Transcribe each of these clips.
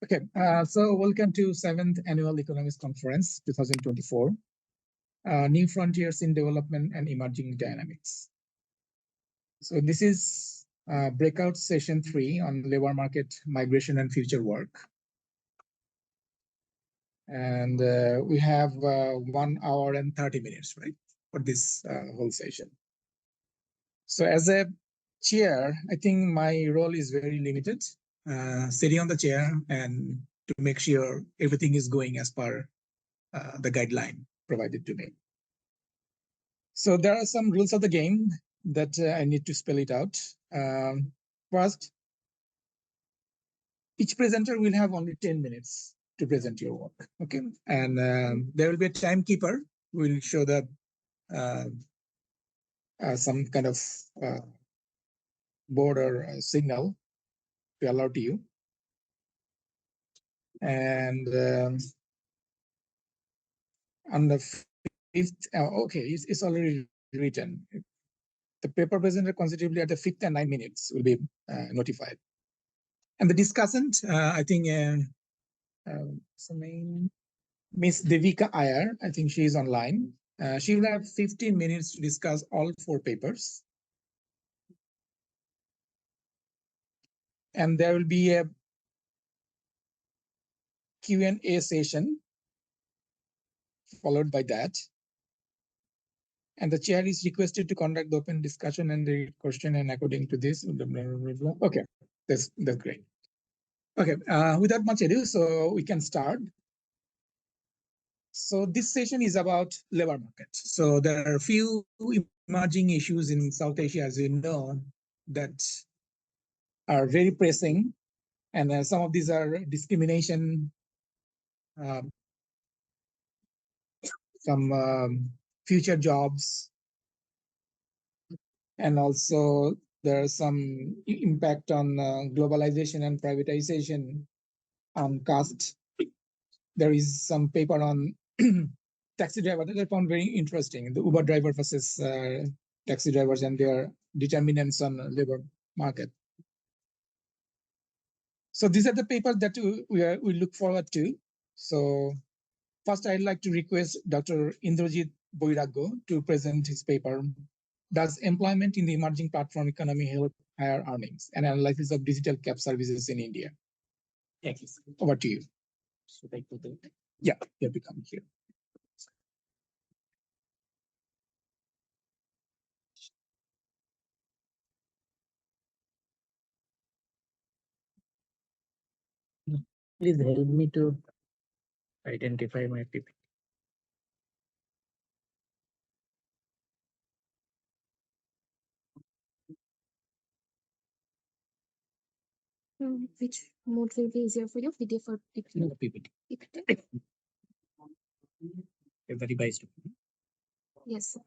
Okay, so welcome to 7th Annual Economics Conference 2024, New Frontiers in Development and Emerging Dynamics. So this is Breakout Session 3 on labor market migration and future work. And we have 1 hour and 30 minutes, right, for this whole session. So as a chair, I think my role is very limited, sitting on the chair and to make sure everything is going as per the guideline provided to me. So there are some rules of the game that I need to spell it out. First, each presenter will have only 10 minutes to present your work, okay? And there will be a timekeeper who will show the some kind of board or signal to allow to you. And on the 5th, okay, it's already written. The paper presenter consecutively at the 5th and 9 minutes will be notified. And the discussant, I think, Miss Devika Iyer, I think she is online. She will have 15 minutes to discuss all 4 papers. And there will be a Q&A session followed by that. And the chair is requested to conduct the open discussion and the question, and according to this, blah, blah, blah, blah. Okay, that's great. Okay, without much ado, so we can start. So this session is about labor market. So there are a few emerging issues in South Asia, as you know, that are very pressing. And some of these are discrimination, some future jobs, and also there are some impact on globalization and privatization on caste. There is some paper on taxi driver that I found very interesting, the Uber driver versus taxi drivers and their determinants on the labor market. So these are the papers that we look forward to. So first, I'd like to request Dr. Indrajit Boiragyo to present his paper, Does Employment in the Emerging Platform Economy Help Higher Earnings? An Analysis of Digital Cab Services in India. Thank you. Over to you. Should I put it? Yeah, you have to come here. Please help me to identify my PPT. Which mode will be easier for you, PDF or PPT? No, PPT. Everybody is doing. Yes, sir.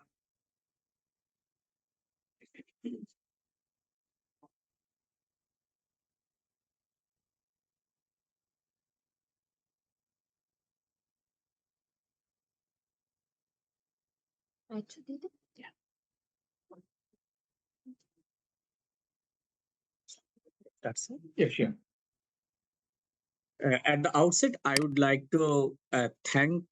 Actually, yeah. That's it. Yeah, sure. At the outset, I would like to thank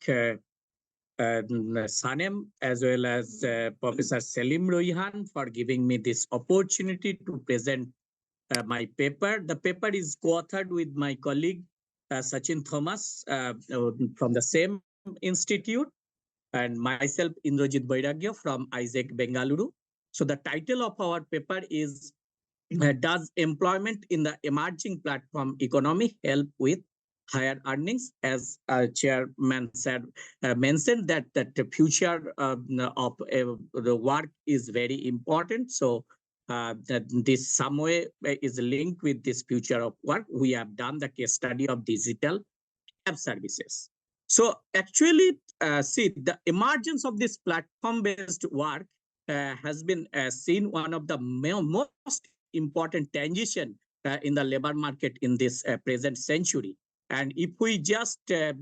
Sanem as well as Professor Selim Roihan for giving me this opportunity to present my paper. The paper is co-authored with my colleague Sachin Thomas from the same institute, and myself Indrajit Boiragyo from ISAEC Bengaluru. So the title of our paper is Does Employment in the Emerging Platform Economy Help with Higher Earnings? As Chairman said, mentioned that the future of the work is very important. So that this some way is linked with this future of work. We have done the case study of digital cab services. So actually, see, the emergence of this platform-based work has been seen one of the most important transition in the labor market in this present century. And if we just I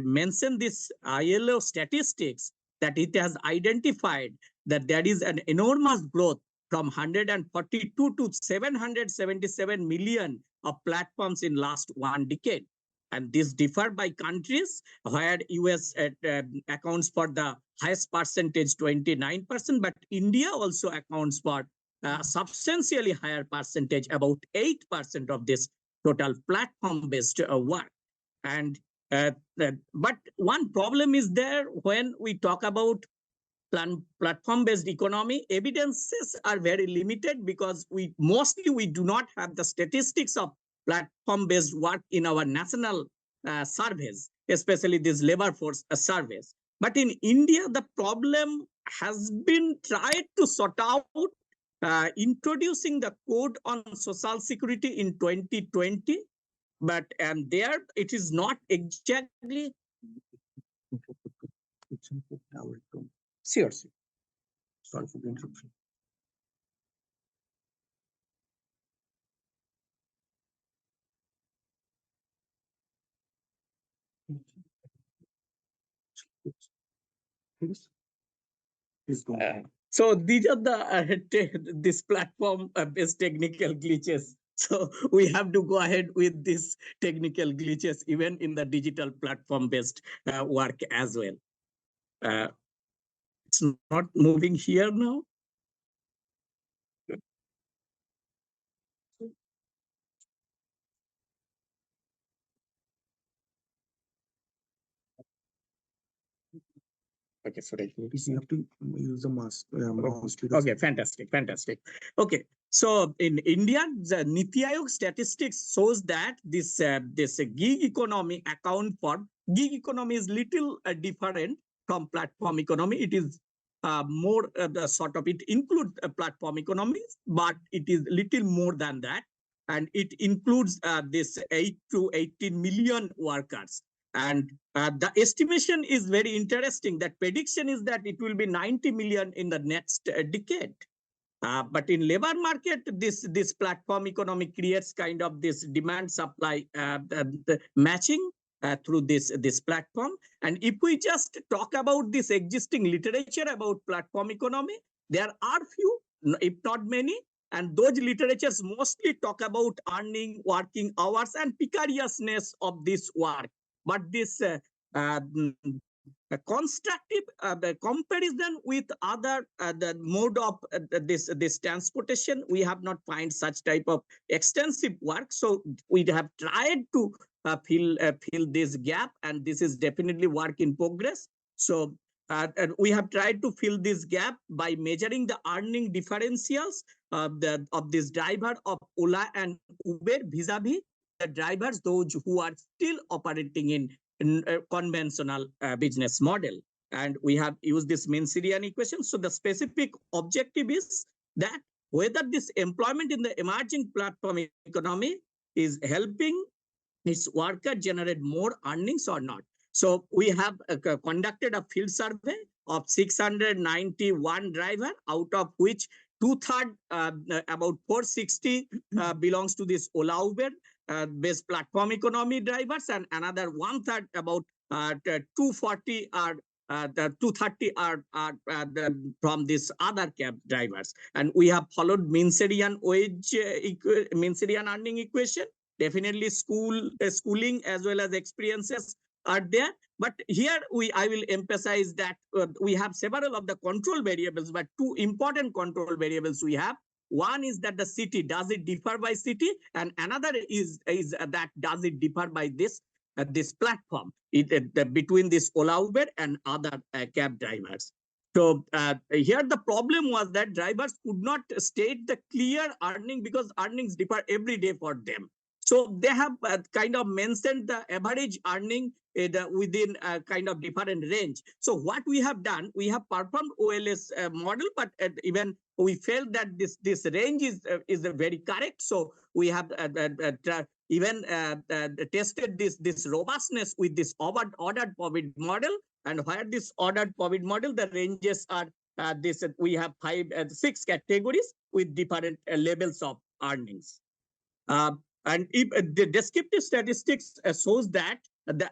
mentioned this ILO statistics, that it has identified that there is an enormous growth from 142 to 777 million of platforms in last 1 decade. And this differ by countries, where US accounts for the highest percentage, 29%, but India also accounts for substantially higher percentage, about 8% of this total platform-based work. And but one problem is there when we talk about platform-based economy. Evidences are very limited because we do not have the statistics of platform-based work in our national surveys, especially these labor force surveys. But in India, the problem has been tried to sort out, introducing the code on social security in 2020. But there it is not exactly. Sure. Sorry for the interruption. So these are the this platform based technical glitches. So we have to go ahead with these technical glitches even in the digital platform based work as well. It's not moving here now. Okay, sorry. You have to use the mouse. Okay, fantastic. Okay, so in India, the Niti Aayog statistics shows that this gig economy gig economy is little different from platform economy. It is more the sort of, it includes platform economies, but it is little more than that, and it includes this 8 to 18 million workers. And the estimation is very interesting. That prediction is that it will be 90 million in the next decade. But in labor market, this platform economy creates kind of this demand supply the matching through this platform. And if we just talk about this existing literature about platform economy, there are few, if not many, and those literatures mostly talk about earning, working hours, and precariousness of this work. But this constructive the comparison with other the mode of this transportation, we have not find such type of extensive work. So we have tried to fill this gap, and this is definitely work in progress. So and we have tried to fill this gap by measuring the earning differentials of this driver of Ola and Uber vis-a-vis the drivers, those who are still operating in conventional business model. And we have used this Mancinian equation. So the specific objective is that whether this employment in the emerging platform economy is helping its worker generate more earnings or not. So we have conducted a field survey of 691 drivers, out of which 2/3, about 460 belongs to this Ola Uber based platform economy drivers, and another 1/3, about 240 are the 230 are from this other cab drivers. And we have followed Mancinian wage Mancinian earning equation. Definitely schooling as well as experiences are there. But here I will emphasize that we have several of the control variables, but two important control variables we have. One is that the city, does it differ by city? And another is that does it differ by this platform between this Ola Uber and other cab drivers. So here the problem was that drivers could not state the clear earning because earnings differ every day for them. So they have kind of mentioned the average earning within a kind of different range. So what we have done, we have performed OLS model, but even we felt that this range is very correct. So we have even tested this robustness with this ordered profit model. And where this ordered profit model, the ranges are this. We have 6 categories with different levels of earnings. And if the descriptive statistics shows that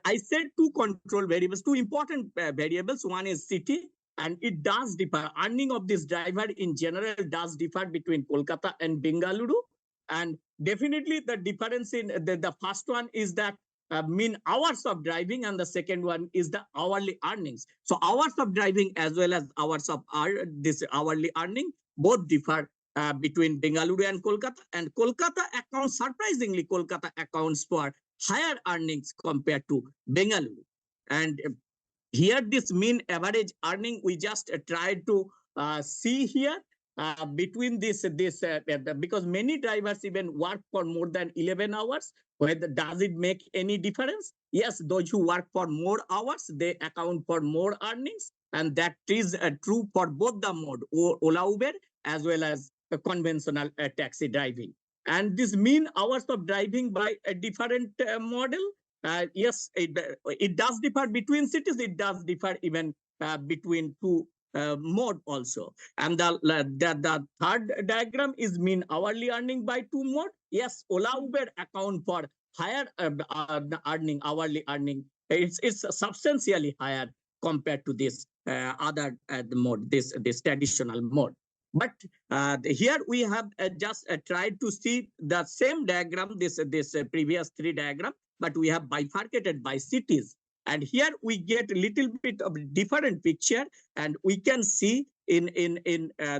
I said two control variables, two important variables. One is city, and it does differ. Earning of this driver in general does differ between Kolkata and Bengaluru. And definitely the difference in the first one is that mean hours of driving, and the second one is the hourly earnings. So hours of driving as well as hours of this hourly earning both differ between Bengaluru and Kolkata accounts, surprisingly, Kolkata accounts for higher earnings compared to Bengaluru. And here this mean average earning, we just tried to see here between this because many drivers even work for more than 11 hours. Whether does it make any difference? Yes, those who work for more hours, they account for more earnings, and that is true for both the mode Ola Uber as well as conventional taxi driving. And this mean hours of driving by a different model, yes, it does differ between cities. It does differ even between two mode also. And the third diagram is mean hourly earning by two mode. Yes, Ola Uber account for higher earning, hourly earning. It's substantially higher compared to this other mode, this traditional mode. But here we have just tried to see the same diagram, this previous three diagram, but we have bifurcated by cities. And here we get a little bit of different picture, and we can see in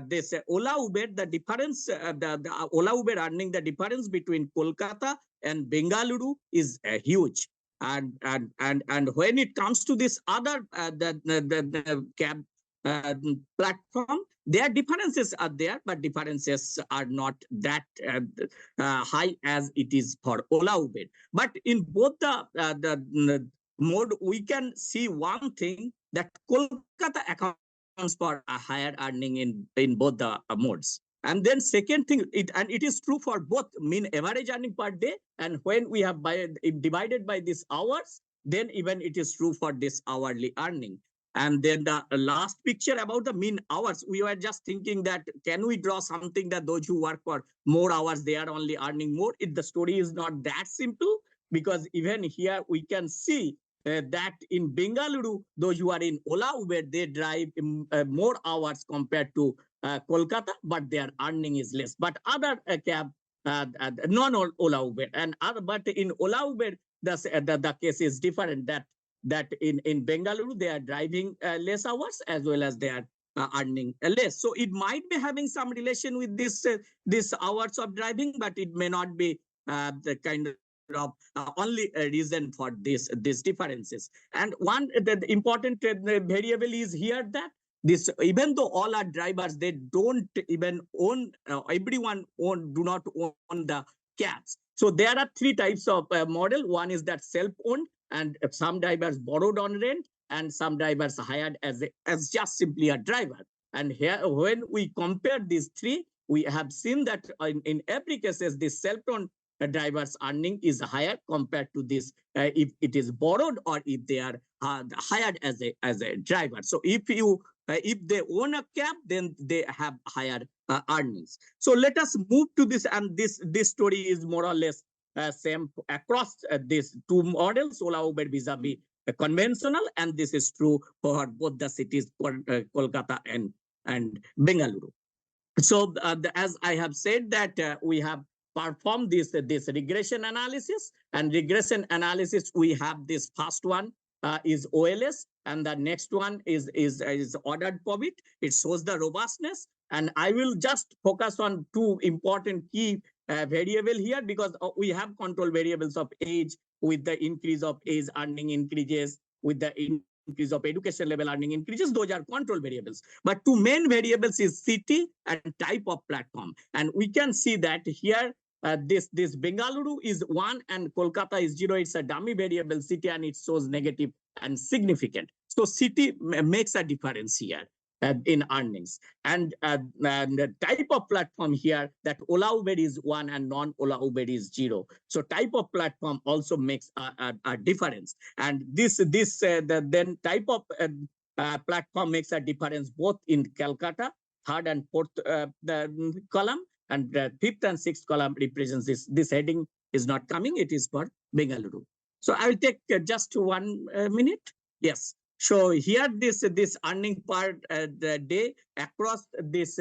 this Ola Uber, the difference, the Ola Uber earning, the difference between Kolkata and Bengaluru is huge. And when it comes to this other the cab platform, their differences are there, but differences are not that high as it is for Ola Uber. But in both the mode, we can see one thing, that Kolkata accounts for a higher earning in both the modes. And then second thing, it is true for both mean average earning per day, and when we have divided by these hours, then even it is true for this hourly earning. And then the last picture about the mean hours, we were just thinking that can we draw something that those who work for more hours, they are only earning more? The story is not that simple, because even here we can see that in Bengaluru, those who are in Ola Uber, they drive more hours compared to Kolkata, but their earning is less. But other cab, non-Ola Uber, and other, but in Ola Uber, the case is different. That in Bengaluru, they are driving less hours as well as they are earning less. So it might be having some relation with this hours of driving, but it may not be the kind of only a reason for these differences. And one the important variable is here, that this, even though all are drivers, they don't even own, everyone do not own the cabs. So there are three types of model. One is that self-owned, and some drivers borrowed on rent, and some drivers hired as just simply a driver. And here, when we compare these three, we have seen that in every cases, this self-owned drivers earning is higher compared to this if it is borrowed, or if they are hired as a driver. So if they own a cab, then they have higher earnings. So let us move to this, and this story is more or less same across these two models, Ola Uber vis-a-vis conventional, and this is true for both the cities, Kolkata and Bengaluru. So as I have said that we have performed this regression analysis, and regression analysis, we have this first one is OLS, and the next one is ordered POBIT. It shows the robustness, and I will just focus on two important key variable here, because we have control variables of age. With the increase of age, earning increases. With the increase of education level, earning increases. Those are control variables. But two main variables is city and type of platform. And we can see that here, this Bengaluru is 1 and Kolkata is 0. It's a dummy variable city, and it shows negative and significant. So city makes a difference here in earnings. And the type of platform here, that Ola Uber is 1 and non-Ola Uber is 0. So type of platform also makes a difference. And then type of platform makes a difference both in Calcutta, third and fourth column, and fifth and sixth column represents this heading is not coming. It is for Bengaluru. So I will take just 1 minute. Yes. So here this earning per the day across this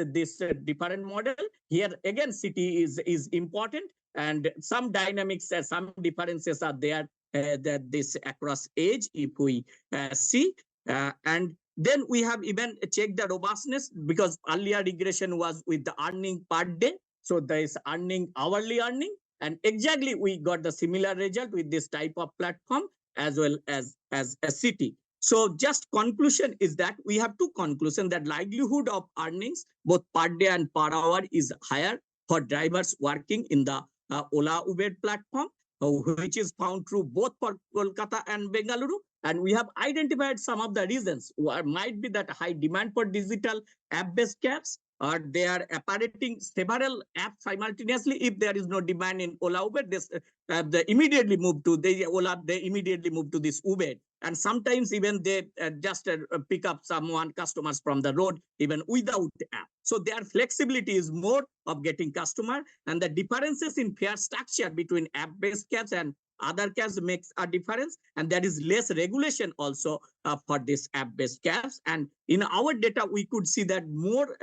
different model. Here again city is important, and some dynamics, some differences are there that this across age if we see, and then we have even checked the robustness, because earlier regression was with the earning per day. So there is earning hourly earning, and exactly we got the similar result with this type of platform as well as a city. So just conclusion is that we have two conclusion that likelihood of earnings both per day and per hour is higher for drivers working in the Ola Uber platform, which is found true both for Kolkata and Bengaluru. And we have identified some of the reasons. Might be that high demand for digital app-based cabs, or they are operating several apps simultaneously. If there is no demand in Ola Uber, they immediately move to the Ola. They immediately move to this Uber, and sometimes even they just pick up someone customers from the road even without the app. So their flexibility is more of getting customer, and the differences in fare structure between app-based cabs and other cabs makes a difference, and there is less regulation also for this app-based cabs. And in our data, we could see that more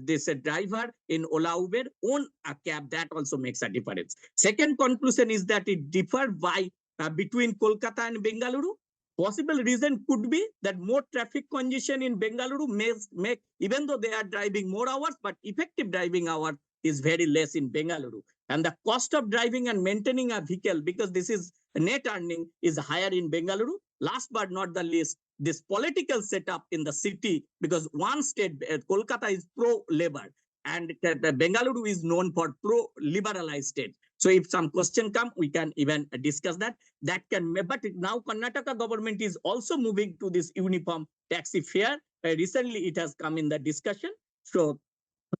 this driver in Ola Uber own a cab. That also makes a difference. Second conclusion is that it differs by between Kolkata and Bengaluru. Possible reason could be that more traffic congestion in Bengaluru may make, even though they are driving more hours, but effective driving hour is very less in Bengaluru. And the cost of driving and maintaining a vehicle, because this is net earning, is higher in Bengaluru. Last but not the least, this political setup in the city, because one state, Kolkata, is pro-labor, and the Bengaluru is known for pro-liberalized state. So if some question come, we can even discuss that. That can, but now Karnataka government is also moving to this uniform taxi fare. Recently, it has come in the discussion. So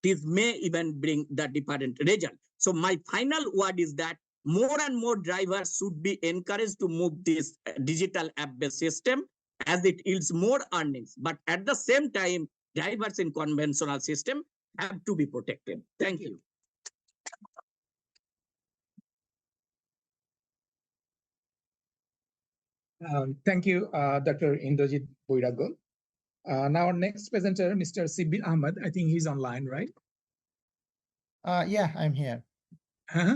this may even bring the different result. So my final word is that more and more drivers should be encouraged to move this digital app-based system, as it yields more earnings. But at the same time, drivers in conventional system have to be protected. Thank you. Thank you, Dr. Indrajit Boirago. Now our next presenter, Mr. Sibir Ahmed. I think he's online, right? Yeah, I'm here. Uh-huh.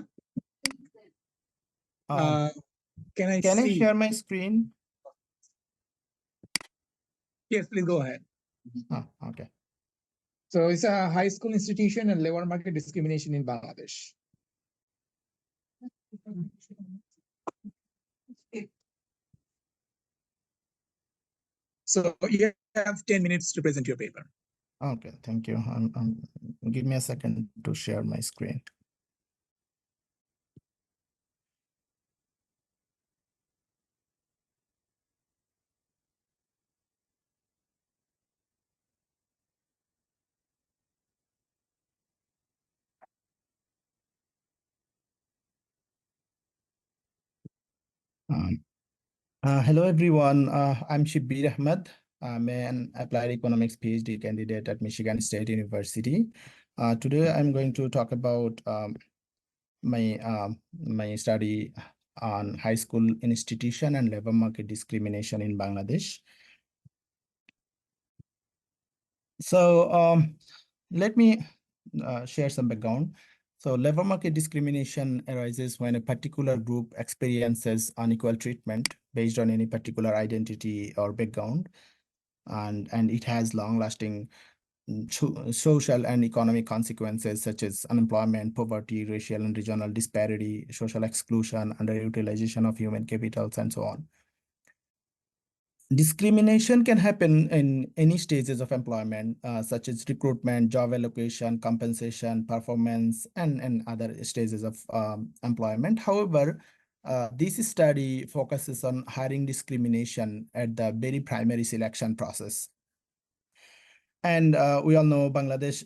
Can I Can I see? share my screen? Yes, please go ahead. Oh, okay. So it's a high school institution and labor market discrimination in Bangladesh. So you have 10 minutes to present your paper. Okay, thank you. Give me a second to share my screen. Hello, everyone. I'm Shibbir Ahmed. I'm an applied economics PhD candidate at Michigan State University. Today, I'm going to talk about my study on high school institution and labor market discrimination in Bangladesh. So let me share some background. So labor market discrimination arises when a particular group experiences unequal treatment based on any particular identity or background, and it has long-lasting social and economic consequences such as unemployment, poverty, racial and regional disparity, social exclusion, underutilization of human capitals, and so on. Discrimination can happen in any stages of employment, such as recruitment, job allocation, compensation, performance, and other stages of employment. However, this study focuses on hiring discrimination at the very primary selection process. And we all know Bangladesh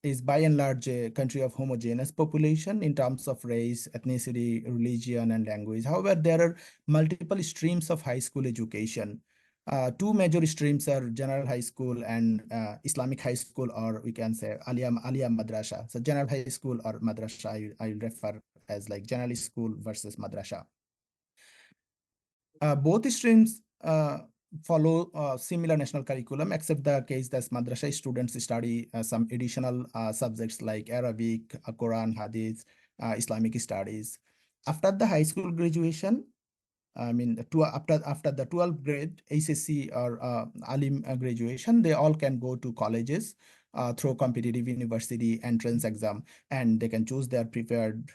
is by and large a country of homogeneous population in terms of race, ethnicity, religion, and language. However, there are multiple streams of high school education. Two major streams are general high school and Islamic high school, or we can say Aliyah Madrasa. So general high school or Madrasa, I will refer as like general school versus Madrasa. Both streams follow similar national curriculum, except the case that madrasa students study some additional subjects like Arabic, Quran, Hadith, Islamic studies. After the high school graduation, I mean, after the 12th grade, HSC or Alim graduation, they all can go to colleges through competitive university entrance exam, and they can choose their preferred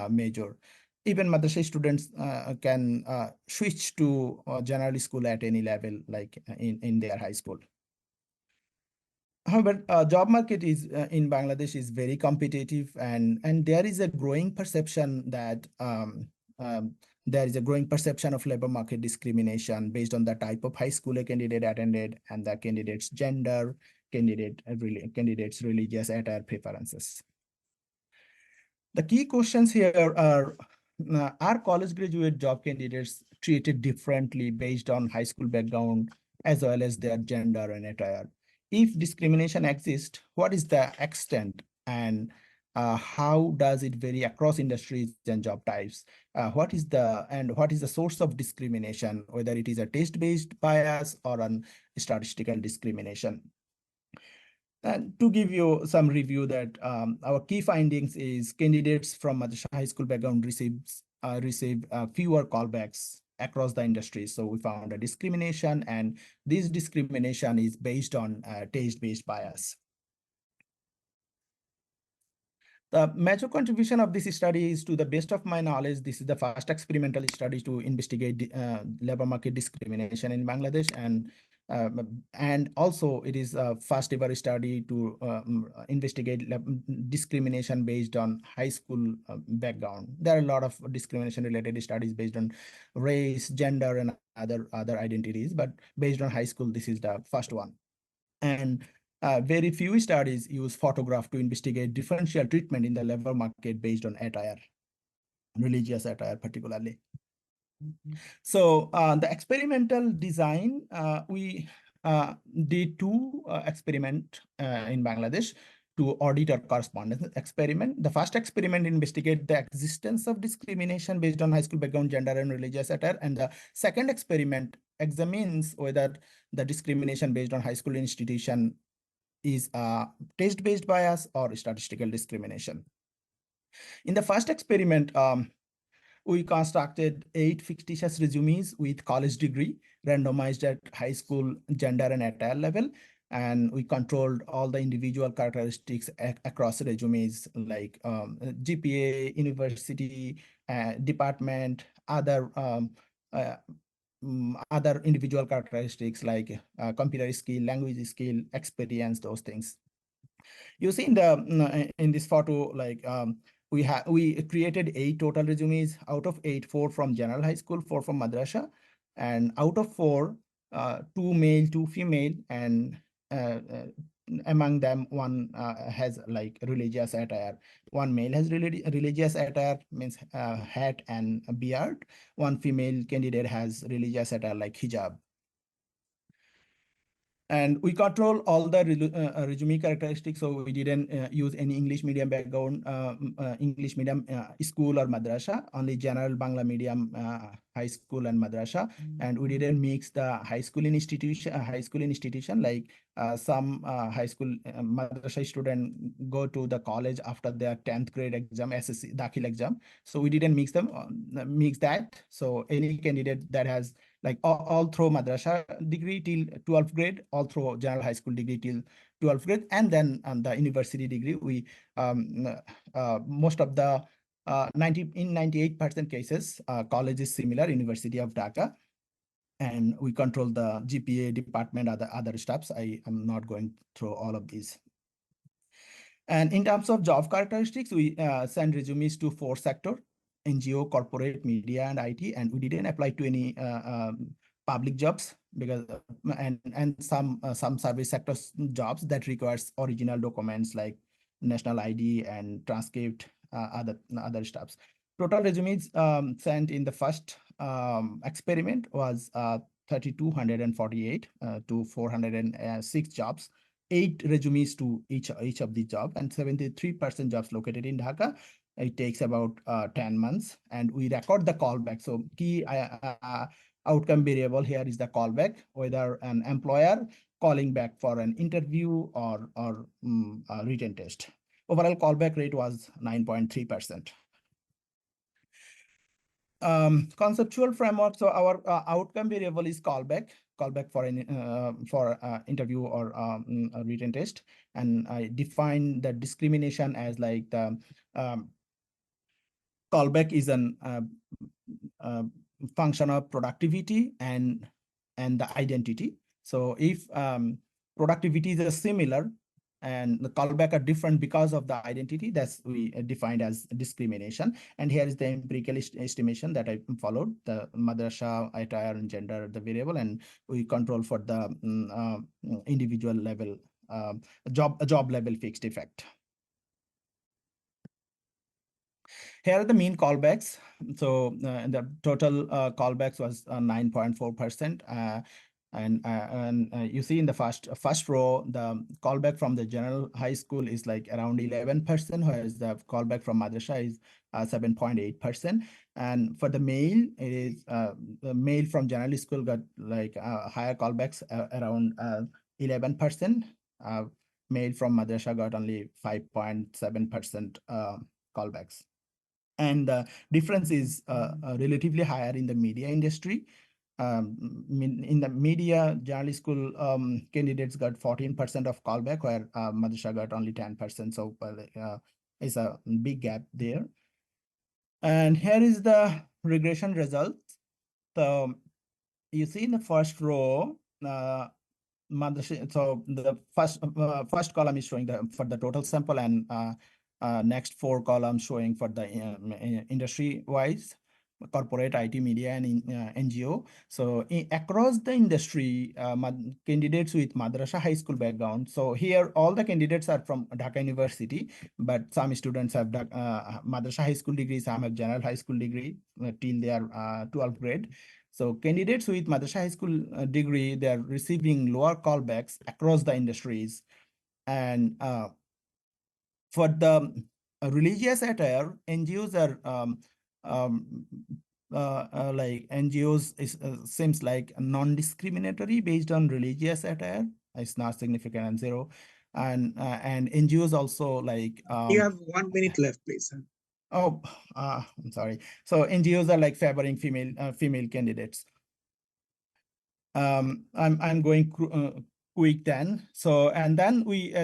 major. Even madrasa students can switch to general school at any level, like in their high school. However, job market is in Bangladesh is very competitive, and there is a growing perception that there is a growing perception of labor market discrimination based on the type of high school a candidate attended and the candidate's gender, candidate's religious attire preferences. The key questions here are college graduate job candidates treated differently based on high school background as well as their gender and attire? If discrimination exists, what is the extent, and how does it vary across industries and job types? What is the source of discrimination, whether it is a test-based bias or an statistical discrimination? And to give you some review that our key findings is candidates from Madrasa high school background receive fewer callbacks across the industry. So we found a discrimination, and this discrimination is based on taste-based bias. The major contribution of this study is, to the best of my knowledge, this is the first experimental study to investigate labor market discrimination in Bangladesh, and also it is a first ever study to investigate discrimination based on high school background. There are a lot of discrimination related studies based on race, gender, and other identities, but based on high school, this is the first one. And very few studies use photograph to investigate differential treatment in the labor market based on attire, religious attire particularly. So the experimental design, we did two experiment in Bangladesh to audit our correspondence experiment. The first experiment investigate the existence of discrimination based on high school background, gender, and religious attire. And the second experiment examines whether the discrimination based on high school institution is test-based bias or statistical discrimination. In the first experiment, we constructed 8 fictitious resumes with college degree, randomized at high school gender and attire level, and we controlled all the individual characteristics across resumes like GPA, university, department, other individual characteristics like computer skill, language skill, experience, those things. You see in this photo, like we created 8 total resumes. Out of 8, 4 from general high school, 4 from madrasa, and out of 4, 2 male, 2 female, and among them one has like religious attire. One male has religious attire, means hat and a beard. One female candidate has religious attire like hijab. And we control all the resume characteristics, so we didn't use any English medium background, English medium school or madrasa, only general Bangla medium high school and madrasa. And we didn't mix the high school institution like some high school madrasa student go to the college after their 10th grade exam, SSC Dakhil exam. So we didn't mix that. So any candidate that has like all through madrasa degree till 12th grade, all through general high school degree till 12th grade, and then on the university degree, we most of the 98% cases, college is similar, University of Dhaka, and we control the GPA department, other stuffs. I am not going through all of these. And in terms of job characteristics, we send resumes to 4 sectors: NGO, corporate, media, and IT, and we didn't apply to any public jobs because and some service sectors jobs that requires original documents like national ID and transcript, other stuffs. Total resumes sent in the first experiment was 3,248 to 406 jobs. 8 resumes to each of the job, and 73% jobs located in Dhaka. It takes about 10 months, and we record the callback. So key outcome variable here is the callback, whether an employer calling back for an interview or a written test. Overall callback rate was 9.3%. Conceptual framework. So our outcome variable is callback for an interview or a written test, and I define the discrimination as like the callback is an function of productivity and the identity. So if productivity is similar and the callback are different because of the identity, that's we defined as discrimination. And here is the empirical estimation that I followed: the madrasa, attire, and gender, the variable, and we control for the individual level job level fixed effect. Here are the mean callbacks. So the total callbacks was 9.4%. And you see in the first row, the callback from the general high school is like around 11%, whereas the callback from madrasa is 7.8%. And for the male, it is the male from general school got like higher callbacks around 11%. Male from madrasa got only 5.7% callbacks. And the difference is relatively higher in the media industry. In the media, general school candidates got 14% of callback, where madrasa got only 10%. So it's a big gap there. And here is the regression results. So you see in the first row, madrasa. So the first column is showing for the total sample, and next 4 columns showing for the industry wise: corporate, IT, media, and NGO. So across the industry, candidates with madrasa high school background. So here all the candidates are from Dhaka University, but some students have madrasa high school degree, some have general high school degree till their 12th grade. So candidates with madrasa high school degree, they are receiving lower callbacks across the industries. And for the religious attire, NGOs are like NGOs seems like non-discriminatory based on religious attire. It's not significant and 0. And NGOs also like You have 1 minute left, please. oh, I'm sorry. So NGOs are like favoring female candidates. I'm going quick then. So, and then we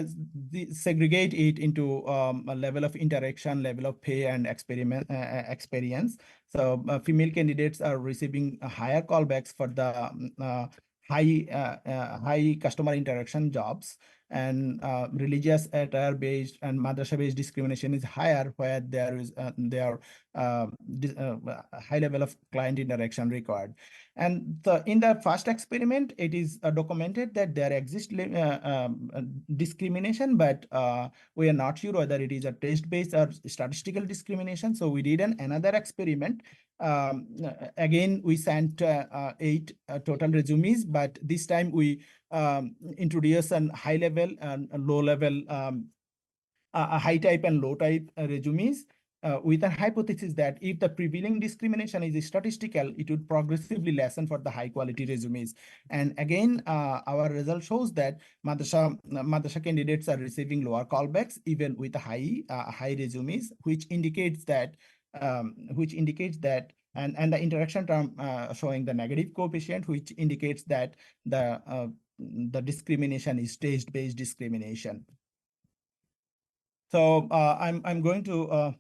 segregate it into a level of interaction, level of pay, and experience. So female candidates are receiving higher callbacks for the high customer interaction jobs, and religious attire based and madrasa based discrimination is higher, where there is high level of client interaction required. And in the first experiment, it is documented that there exists discrimination, but we are not sure whether it is a test-based or statistical discrimination. So we did another experiment. Again, we sent 8 total resumes, but this time we introduced a high level and a low level, high type and low type resumes. With a hypothesis that if the prevailing discrimination is statistical, it would progressively lessen for the high quality resumes. And again, our result shows that madrasa candidates are receiving lower callbacks even with high resumes, which indicates that and the interaction term showing the negative coefficient, which indicates that the discrimination is stage-based discrimination. So I'm going to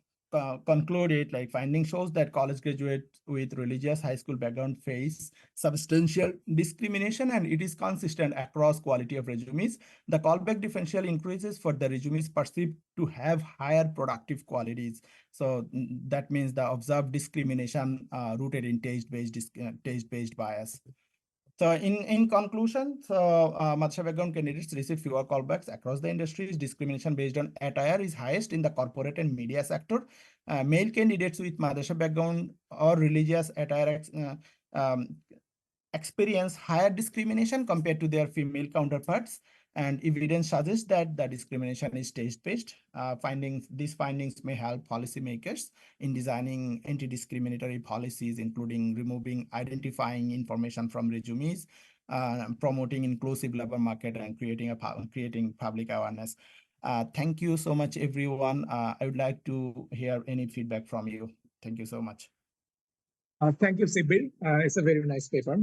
conclude it like finding shows that college graduates with religious high school background face substantial discrimination, and it is consistent across quality of resumes. The callback differential increases for the resumes perceived to have higher productive qualities. So that means the observed discrimination rooted in taste-based bias. So in conclusion, madrasa background candidates receive fewer callbacks across the industries. Discrimination based on attire is highest in the corporate and media sector. Male candidates with madrasa background or religious attire experience higher discrimination compared to their female counterparts. And evidence suggests that the discrimination is stage-based. These findings may help policymakers in designing anti-discriminatory policies, including removing identifying information from resumes, promoting inclusive labor market, and creating public awareness. Thank you so much, everyone. I would like to hear any feedback from you. Thank you so much. Thank you, Sibyl. It's a very nice paper.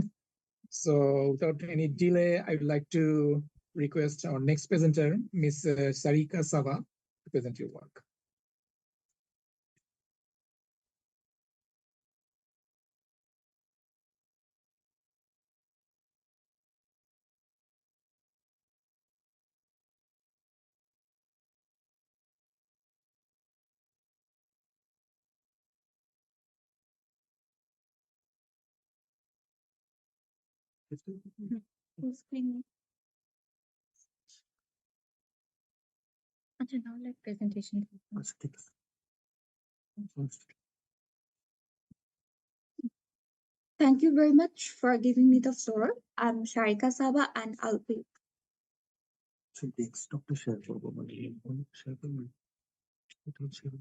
So without any delay, I would like to request our next presenter, Ms. Sarika Sava, to present your work. Full screen. Okay, now like presentation. Thank you very much for giving me the floor. I'm Sharika Saba and I'll be ডেস্কটপটা share করবো মানে share করবেন এটা share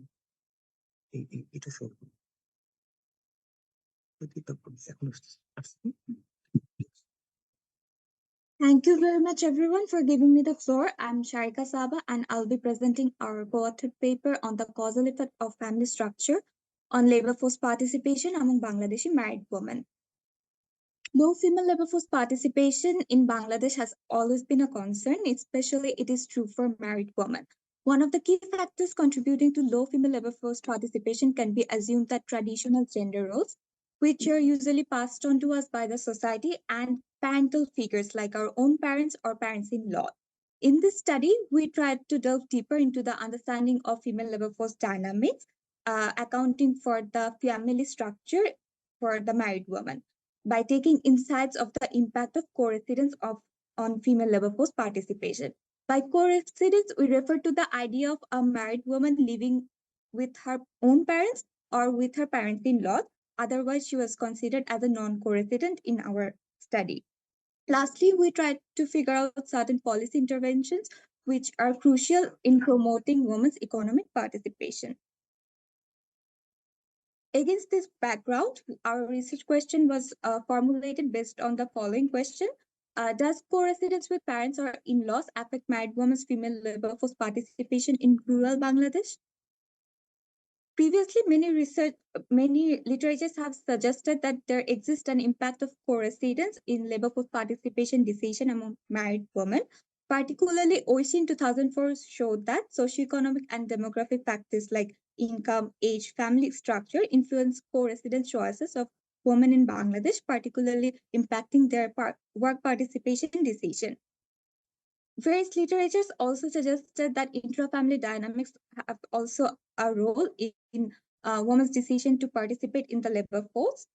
এটা share করবো এখন আসছে Thank you very much, everyone, for giving me the floor. I'm Sharika Saba, and I'll be presenting our co-authored paper on the causal effect of family structure on labor force participation among Bangladeshi married women. Low female labor force participation in Bangladesh has always been a concern, especially it is true for married women. One of the key factors contributing to low female labor force participation can be assumed that traditional gender roles, which are usually passed on to us by the society, and parental figures like our own parents or parents-in-law. In this study, we tried to delve deeper into the understanding of female labor force dynamics, accounting for the family structure for the married woman by taking insights of the impact of co-residence on female labor force participation. By co-residence, we refer to the idea of a married woman living with her own parents or with her parents-in-law. Otherwise, she was considered as a non-co-resident in our study. Lastly, we tried to figure out certain policy interventions which are crucial in promoting women's economic participation. Against this background, our research question was formulated based on the following question. Does co-residence with parents or in-laws affect married women's female labor force participation in rural Bangladesh? Previously, many literatures have suggested that there exists an impact of co-residence in labor force participation decision among married women. Particularly, OECD in 2004 showed that socioeconomic and demographic factors like income, age, family structure influence co-residence choices of women in Bangladesh, particularly impacting their work participation decision. Various literatures also suggested that intra-family dynamics have also a role in women's decision to participate in the labor force.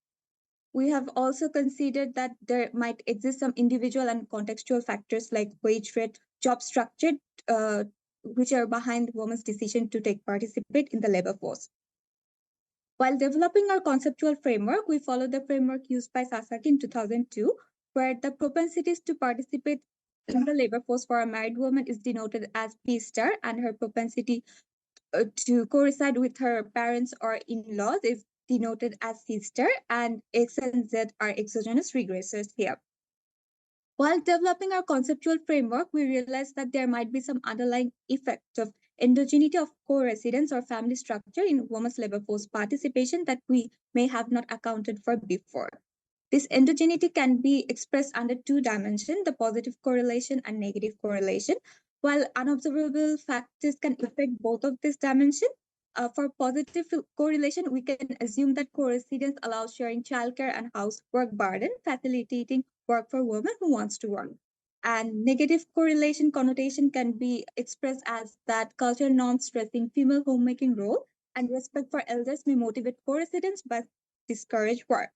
We have also considered that there might exist some individual and contextual factors like wage rate, job structure, which are behind women's decision to participate in the labor force. While developing our conceptual framework, we followed the framework used by SAEC in 2002, where the propensities to participate in the labor force for a married woman is denoted as P star, and her propensity to coincide with her parents or in-laws is denoted as C star, and X and Z are exogenous regressors here. While developing our conceptual framework, we realized that there might be some underlying effect of endogeneity of co-residence or family structure in women's labor force participation that we may have not accounted for before. This endogeneity can be expressed under two dimensions, the positive correlation and negative correlation. While unobservable factors can affect both of these dimensions, for positive correlation, we can assume that co-residence allows sharing childcare and housework burden, facilitating work for women who wants to work. And negative correlation connotation can be expressed as that cultural norms stressing female homemaking role and respect for elders may motivate co-residence but discourage work.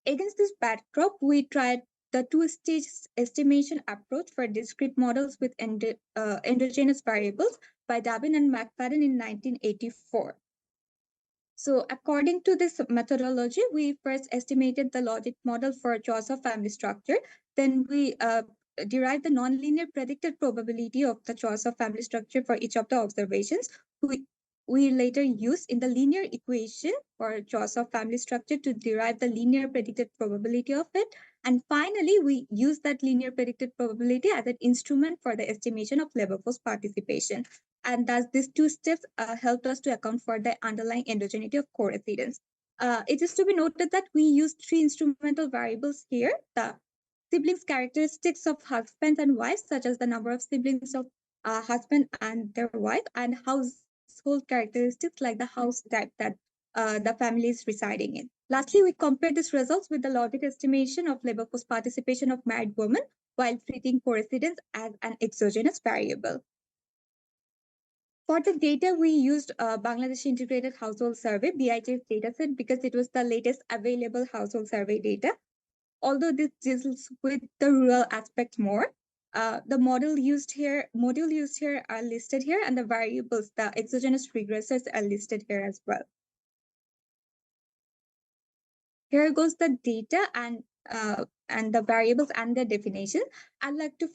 Against this backdrop, we tried the two-stage estimation approach for discrete models with endogenous variables by Dabin and McFadden in 1984. So according to this methodology, we first estimated the logic model for choice of family structure. Then we derive the nonlinear predicted probability of the choice of family structure for each of the observations. We later use in the linear equation for choice of family structure to derive the linear predicted probability of it. And finally, we use that linear predicted probability as an instrument for the estimation of labor force participation. And thus, these two steps helped us to account for the underlying endogeneity of co-residence. It is to be noted that we use three instrumental variables here: the siblings' characteristics of husbands and wives, such as the number of siblings of husband and their wife, and household characteristics like the house type that the family is residing in. Lastly, we compare these results with the logic estimation of labor force participation of married women while treating co-residence as an exogenous variable. For the data, we used Bangladesh Integrated Household Survey, BIH's dataset, because it was the latest available household survey data. Although this deals with the rural aspect more, the module used here are listed here, and the variables, the exogenous regressors, are listed here as well. Here goes the data and the variables and their definition. I'd like to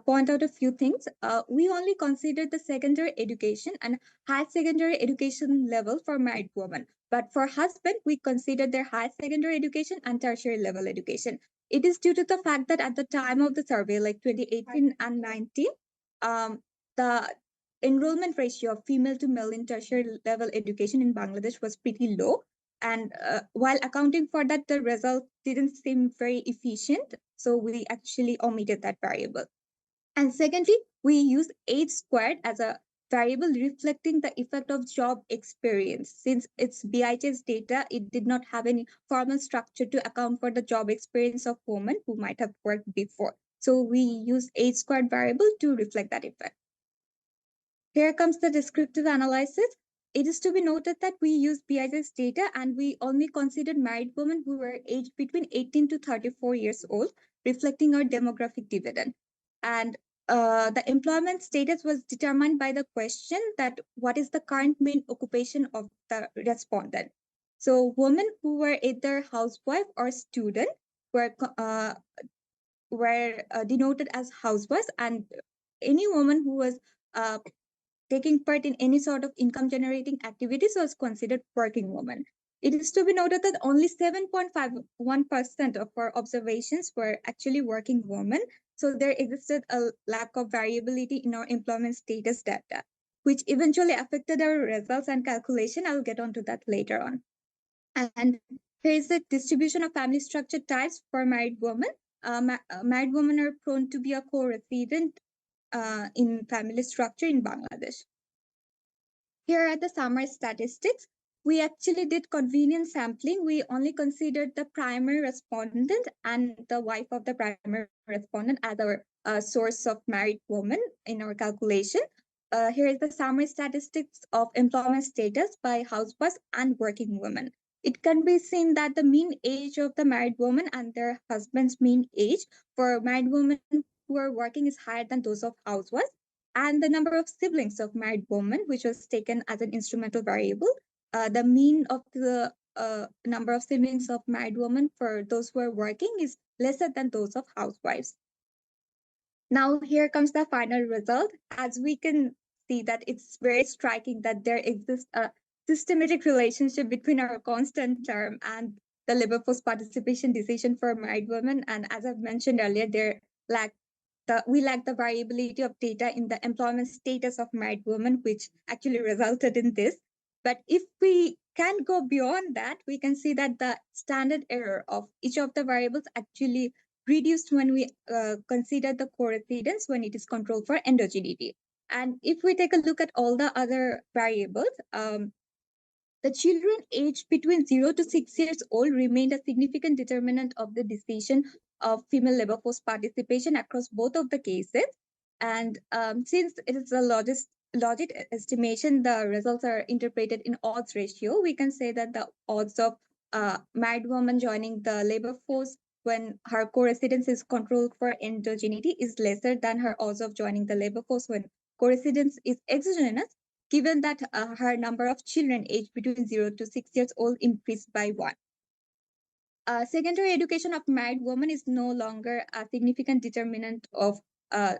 point out a few things. We only consider the secondary education and high secondary education level for married women. But for husband, we consider their high secondary education and tertiary level education. It is due to the fact that at the time of the survey, like 2018 and 19, the enrollment ratio of female to male in tertiary level education in Bangladesh was pretty low. And while accounting for that, the result didn't seem very efficient. So we actually omitted that variable. And secondly, we use age squared as a variable reflecting the effect of job experience. Since it's BIH's data, it did not have any formal structure to account for the job experience of women who might have worked before. So we use age squared variable to reflect that effect. Here comes the descriptive analysis. It is to be noted that we use BIH's data and we only considered married women who were aged between 18 to 34 years old, reflecting our demographic dividend. And the employment status was determined by the question that what is the current main occupation of the respondent. So women who were either housewife or student were denoted as housewives, and any woman who was taking part in any sort of income generating activities was considered working woman. It is to be noted that only 7.51% of our observations were actually working women. So there existed a lack of variability in our employment status data, which eventually affected our results and calculation. I'll get onto that later on. And here is the distribution of family structure types for married women. Married women are prone to be a co-resident in family structure in Bangladesh. Here are the summary statistics. We actually did convenience sampling. We only considered the primary respondent and the wife of the primary respondent as our source of married women in our calculation. Here is the summary statistics of employment status by housewives and working women. It can be seen that the mean age of the married woman and their husband's mean age for married women who are working is higher than those of housewives. And the number of siblings of married women, which was taken as an instrumental variable, the mean of the number of siblings of married women for those who are working is lesser than those of housewives. Now here comes the final result. As we can see that it's very striking that there exists a systematic relationship between our constant term and the labor force participation decision for married women. And as I've mentioned earlier, we lack the variability of data in the employment status of married women, which actually resulted in this. But if we can go beyond that, we can see that the standard error of each of the variables actually reduced when we consider the co-residence when it is controlled for endogeneity. And if we take a look at all the other variables, the children aged between 0 to 6 years old remained a significant determinant of the decision of female labor force participation across both of the cases. And since it is a logic estimation, the results are interpreted in odds ratio. We can say that the odds of married woman joining the labor force when her co-residence is controlled for endogeneity is lesser than her odds of joining the labor force when co-residence is exogenous, given that her number of children aged between 0 to 6 years old increased by 1. Secondary education of married women is no longer a significant determinant of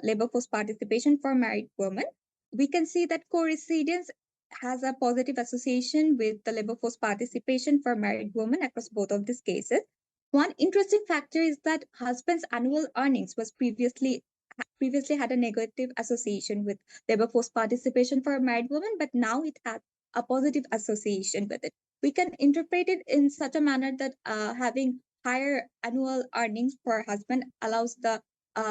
labor force participation for married women. We can see that co-residence has a positive association with the labor force participation for married women across both of these cases. One interesting factor is that husband's annual earnings was previously had a negative association with labor force participation for married women, but now it has a positive association with it. We can interpret it in such a manner that having higher annual earnings for husband allows the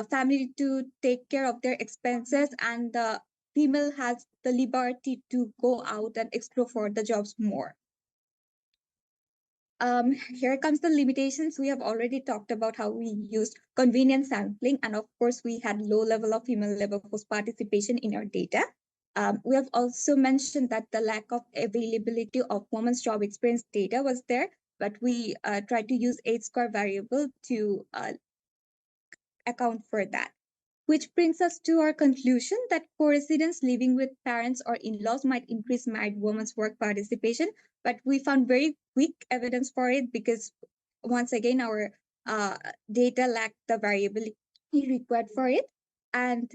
family to take care of their expenses, and the female has the liberty to go out and explore for the jobs more. Here comes the limitations. We have already talked about how we used convenience sampling, and of course, we had low level of female labor force participation in our data. We have also mentioned that the lack of availability of women's job experience data was there, but we tried to use H-score variable to account for that. Which brings us to our conclusion that co-residents living with parents or in-laws might increase married women's work participation, but we found very weak evidence for it because, once again, our data lacked the variability required for it. And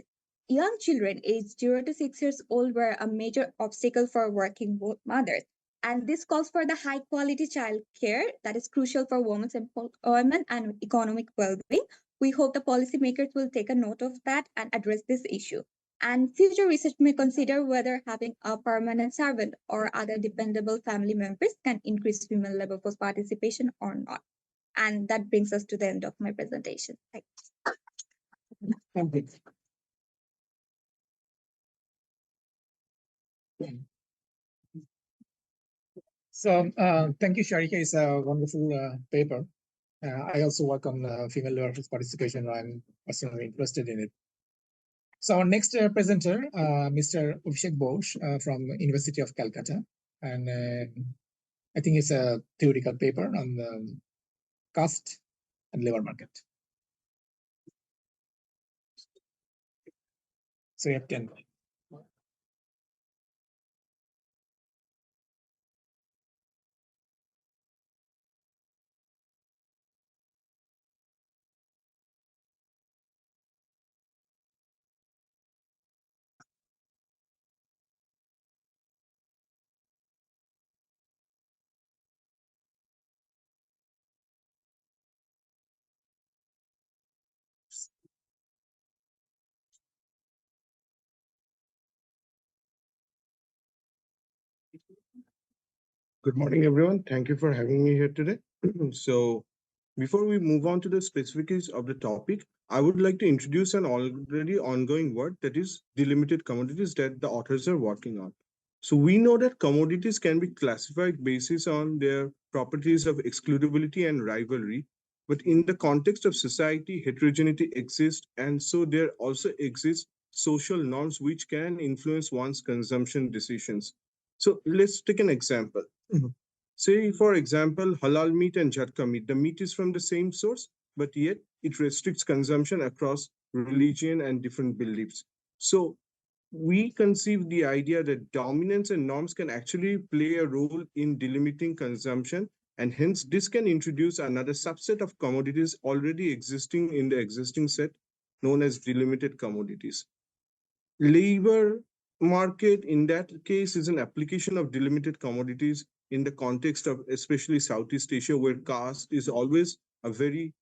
young children aged 0 to 6 years old were a major obstacle for working mothers. And this calls for the high quality child care that is crucial for women's employment and economic well-being. We hope the policymakers will take a note of that and address this issue. And future research may consider whether having a permanent servant or other dependable family members can increase female labor force participation or not. And that brings us to the end of my presentation. Thank you. Thank you. So thank you, Sharika. It's a wonderful paper. I also work on female labor force participation. I'm personally interested in it. So our next presenter, Mr. Abhishek Bose from University of Calcutta, and I think it's a theoretical paper on the caste and labor market. So you have 10. Good morning, everyone. Thank you for having me here today. So, before we move on to the specifics of the topic, I would like to introduce an already ongoing work, that is delimited commodities, that the authors are working on. So we know that commodities can be classified basis on their properties of excludability and rivalry, but in the context of society, heterogeneity exists, and so there also exists social norms which can influence one's consumption decisions. So let's take an example. Say, for example, halal meat and jhatka meat. The meat is from the same source, but yet it restricts consumption across religion and different beliefs. So we conceive the idea that dominance and norms can actually play a role in delimiting consumption, and hence this can introduce another subset of commodities already existing in the existing set, known as delimited commodities. Labor market in that case is an application of delimited commodities in the context of especially Southeast Asia, where caste is always a very,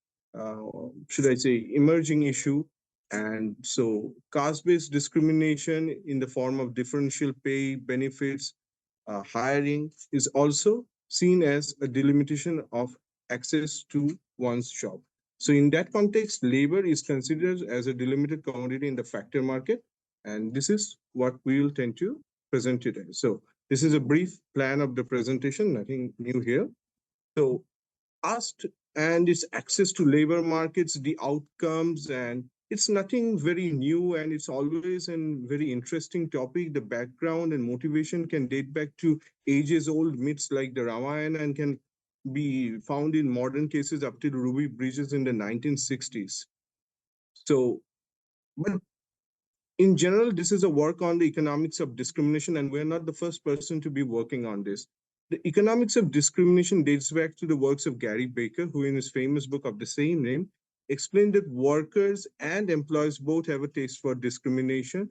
should I say, emerging issue. And so caste-based discrimination in the form of differential pay, benefits, hiring is also seen as a delimitation of access to one's job. So in that context, labor is considered as a delimited commodity in the factor market. And this is what we will tend to present today. So this is a brief plan of the presentation, nothing new here. So caste and its access to labor markets, the outcomes, and it's nothing very new, and it's always a very interesting topic. The background and motivation can date back to ages old myths like the Ramayana and can be found in modern cases up to the Ruby Bridges in the 1960s. So, but in general, this is a work on the economics of discrimination, and we're not the first person to be working on this. The economics of discrimination dates back to the works of Gary Baker, who in his famous book of the same name explained that workers and employees both have a taste for discrimination.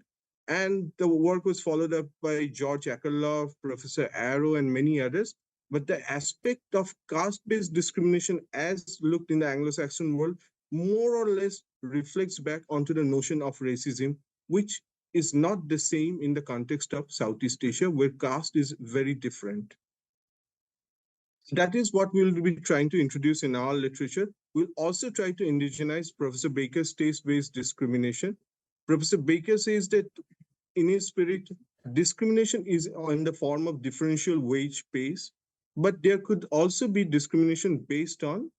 And the work was followed up by George Akerlof, Professor Arrow, and many others. But the aspect of caste-based discrimination as looked in the Anglo-Saxon world more or less reflects back onto the notion of racism, which is not the same in the context of Southeast Asia, where caste is very different. That is what we'll be trying to introduce in our literature. We'll also try to indigenize Professor Baker's taste-based discrimination. Professor Baker says that in his spirit, discrimination is in the form of differential wage pays, but there could also be discrimination based on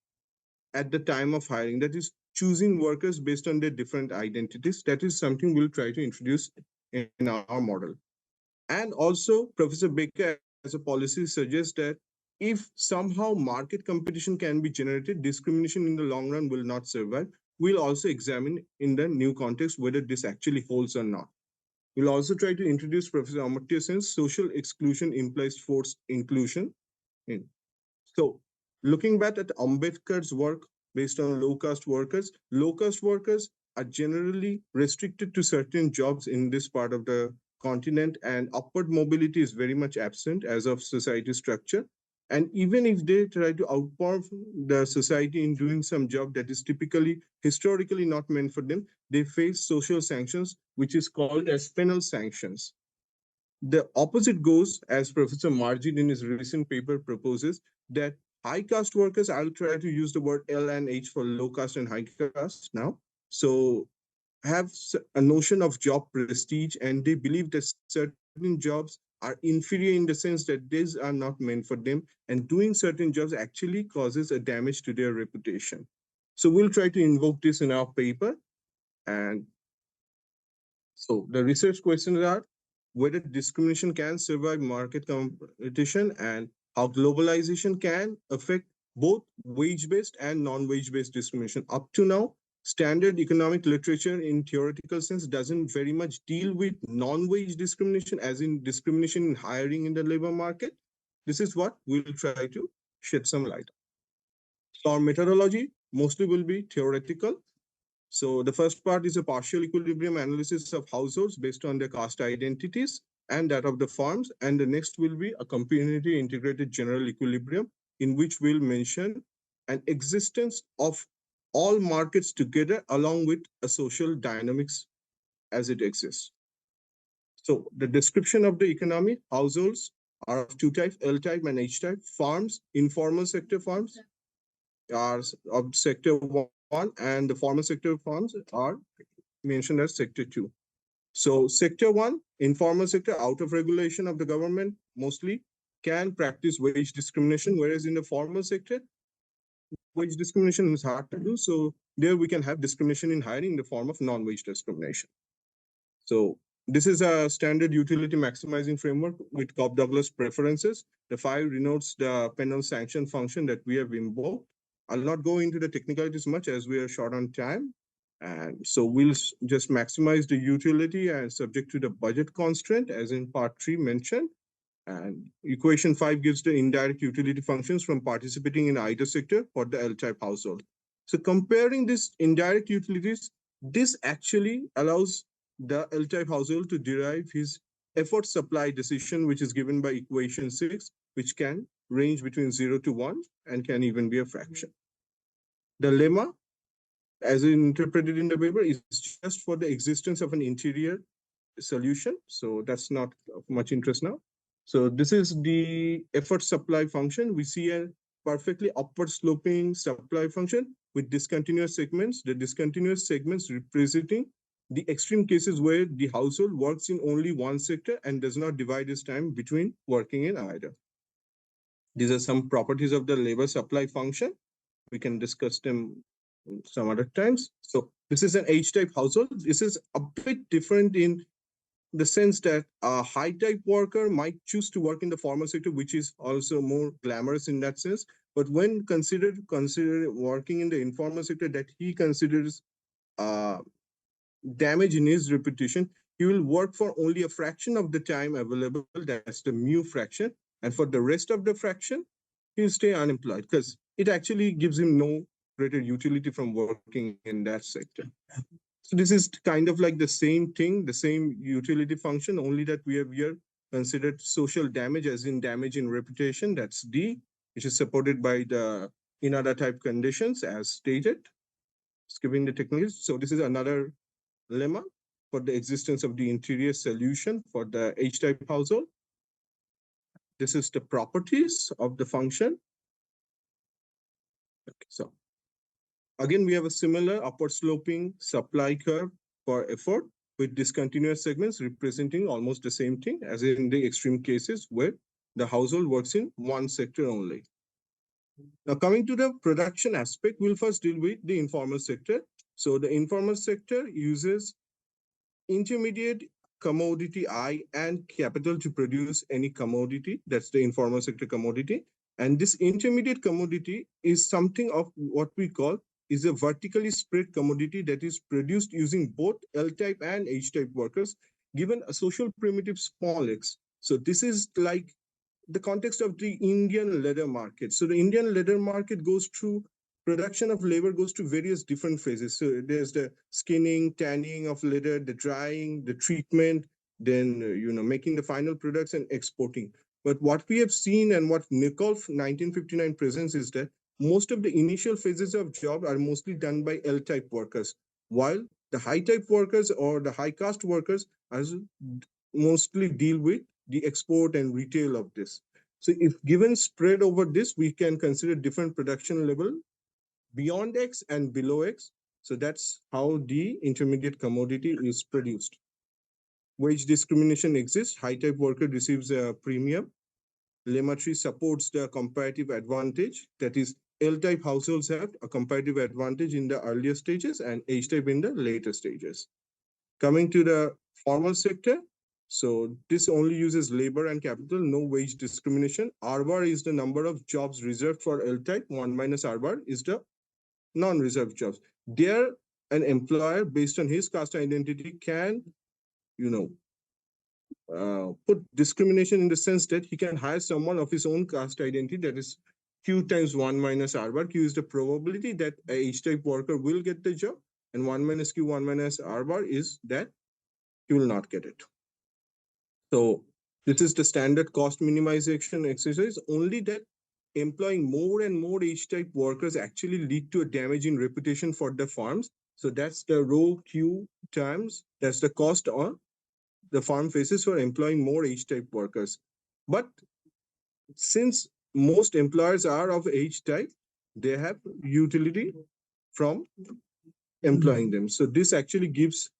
at the time of hiring, that is choosing workers based on their different identities. That is something we'll try to introduce in our model. And also, Professor Baker as a policy suggests that if somehow market competition can be generated, discrimination in the long run will not survive. We'll also examine in the new context whether this actually holds or not. We'll also try to introduce Professor Amartya Sen's social exclusion implies forced inclusion. So, looking back at Ambedkar's work based on low-caste workers are generally restricted to certain jobs in this part of the continent, and upward mobility is very much absent as of society structure. And even if they try to outperform the society in doing some job that is typically historically not meant for them, they face social sanctions, which is called as penal sanctions. The opposite goes, as Professor Margin in his recent paper proposes, that high caste workers, I'll try to use the word L and H for low caste and high caste now. So have a notion of job prestige, and they believe that certain jobs are inferior in the sense that these are not meant for them, and doing certain jobs actually causes a damage to their reputation. So we'll try to invoke this in our paper. And so the research questions are whether discrimination can survive market competition and how globalization can affect both wage-based and non-wage-based discrimination. Up to now, standard economic literature in theoretical sense doesn't very much deal with non-wage discrimination, as in discrimination in hiring in the labor market. This is what we'll try to shed some light on. So our methodology mostly will be theoretical. So the first part is a partial equilibrium analysis of households based on their caste identities and that of the farms. And the next will be a community integrated general equilibrium, in which we'll mention an existence of all markets together along with a social dynamics as it exists. So the description of the economy, households are of two types, L type and H type. Farms, informal sector farms are of sector 1, and the formal sector farms are mentioned as sector 2. So sector 1, informal sector, out of regulation of the government, mostly can practice wage discrimination, whereas in the formal sector, wage discrimination is hard to do. So there we can have discrimination in hiring in the form of non-wage discrimination. So this is a standard utility maximizing framework with Cobb-Douglas preferences. The 5 denotes the penal sanction function that we have invoked. I'll not go into the technicalities much as we are short on time. And so we'll just maximize the utility and subject to the budget constraint as in part 3 mentioned. And equation 5 gives the indirect utility functions from participating in either sector for the L-type household. So comparing these indirect utilities, this actually allows the L-type household to derive his effort supply decision, which is given by equation 6, which can range between 0 to 1 and can even be a fraction. The lemma, as interpreted in the paper, is just for the existence of an interior solution. So that's not of much interest now. So this is the effort supply function. We see a perfectly upward sloping supply function with discontinuous segments, the discontinuous segments representing the extreme cases where the household works in only one sector and does not divide its time between working in either. These are some properties of the labor supply function. We can discuss them some other times. So this is an H-type household. This is a bit different in the sense that a high-type worker might choose to work in the formal sector, which is also more glamorous in that sense. But when considered working in the informal sector that he considers damage in his reputation, he will work for only a fraction of the time available. That's the mu fraction. And for the rest of the fraction, he'll stay unemployed because it actually gives him no greater utility from working in that sector. So this is kind of like the same thing, the same utility function, only that we have here considered social damage as in damage in reputation. That's D, which is supported by the in other type conditions as stated, skipping the techniques. So this is another lemma for the existence of the interior solution for the H-type household. This is the properties of the function. Okay, so again, we have a similar upward sloping supply curve for effort with discontinuous segments representing almost the same thing as in the extreme cases where the household works in one sector only. Now, coming to the production aspect, we'll first deal with the informal sector. So the informal sector uses intermediate commodity I and capital to produce any commodity. That's the informal sector commodity. And this intermediate commodity is something of what we call is a vertically spread commodity that is produced using both L-type and H-type workers, given a social primitive small x. So this is like the context of the Indian leather market. So the Indian leather market goes through production of labor goes to various different phases. So there's the skinning, tanning of leather, the drying, the treatment, then making the final products and exporting. But what we have seen and what Nikolf 1959 presents is that most of the initial phases of job are mostly done by L-type workers, while the high-type workers or the high-caste workers are mostly deal with the export and retail of this. So if given spread over this, we can consider different production level beyond X and below X. So that's how the intermediate commodity is produced. Wage discrimination exists. High-type worker receives a premium. Lemma 3 supports the comparative advantage. That is, L-type households have a comparative advantage in the earlier stages and H-type in the later stages. Coming to the formal sector, so this only uses labor and capital, no wage discrimination. R bar is the number of jobs reserved for L-type. 1 minus R bar is the non-reserved jobs. There, an employer based on his caste identity can, put discrimination in the sense that he can hire someone of his own caste identity, that is Q times 1 minus R bar. Q is the probability that a H-type worker will get the job, and 1 minus Q, 1 minus R bar is that he will not get it. So this is the standard cost minimization exercise, only that employing more and more H-type workers actually lead to a damage in reputation for the firms. So that's the rho Q times, that's the cost on the firm faces for employing more H-type workers. But since most employers are of H-type, they have utility from employing them. So this actually gives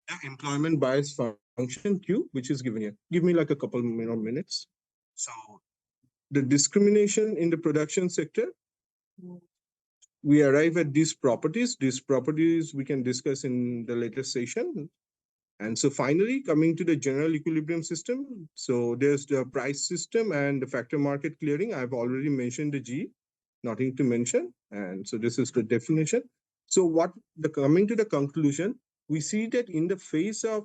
the employment bias function Q, which is given here. Give me like a couple more minutes. So the discrimination in the production sector, we arrive at these properties. These properties we can discuss in the later session. And so finally, coming to the general equilibrium system. So there's the price system and the factor market clearing. I've already mentioned the G, nothing to mention. And so this is the definition. So coming to the conclusion, we see that in the face of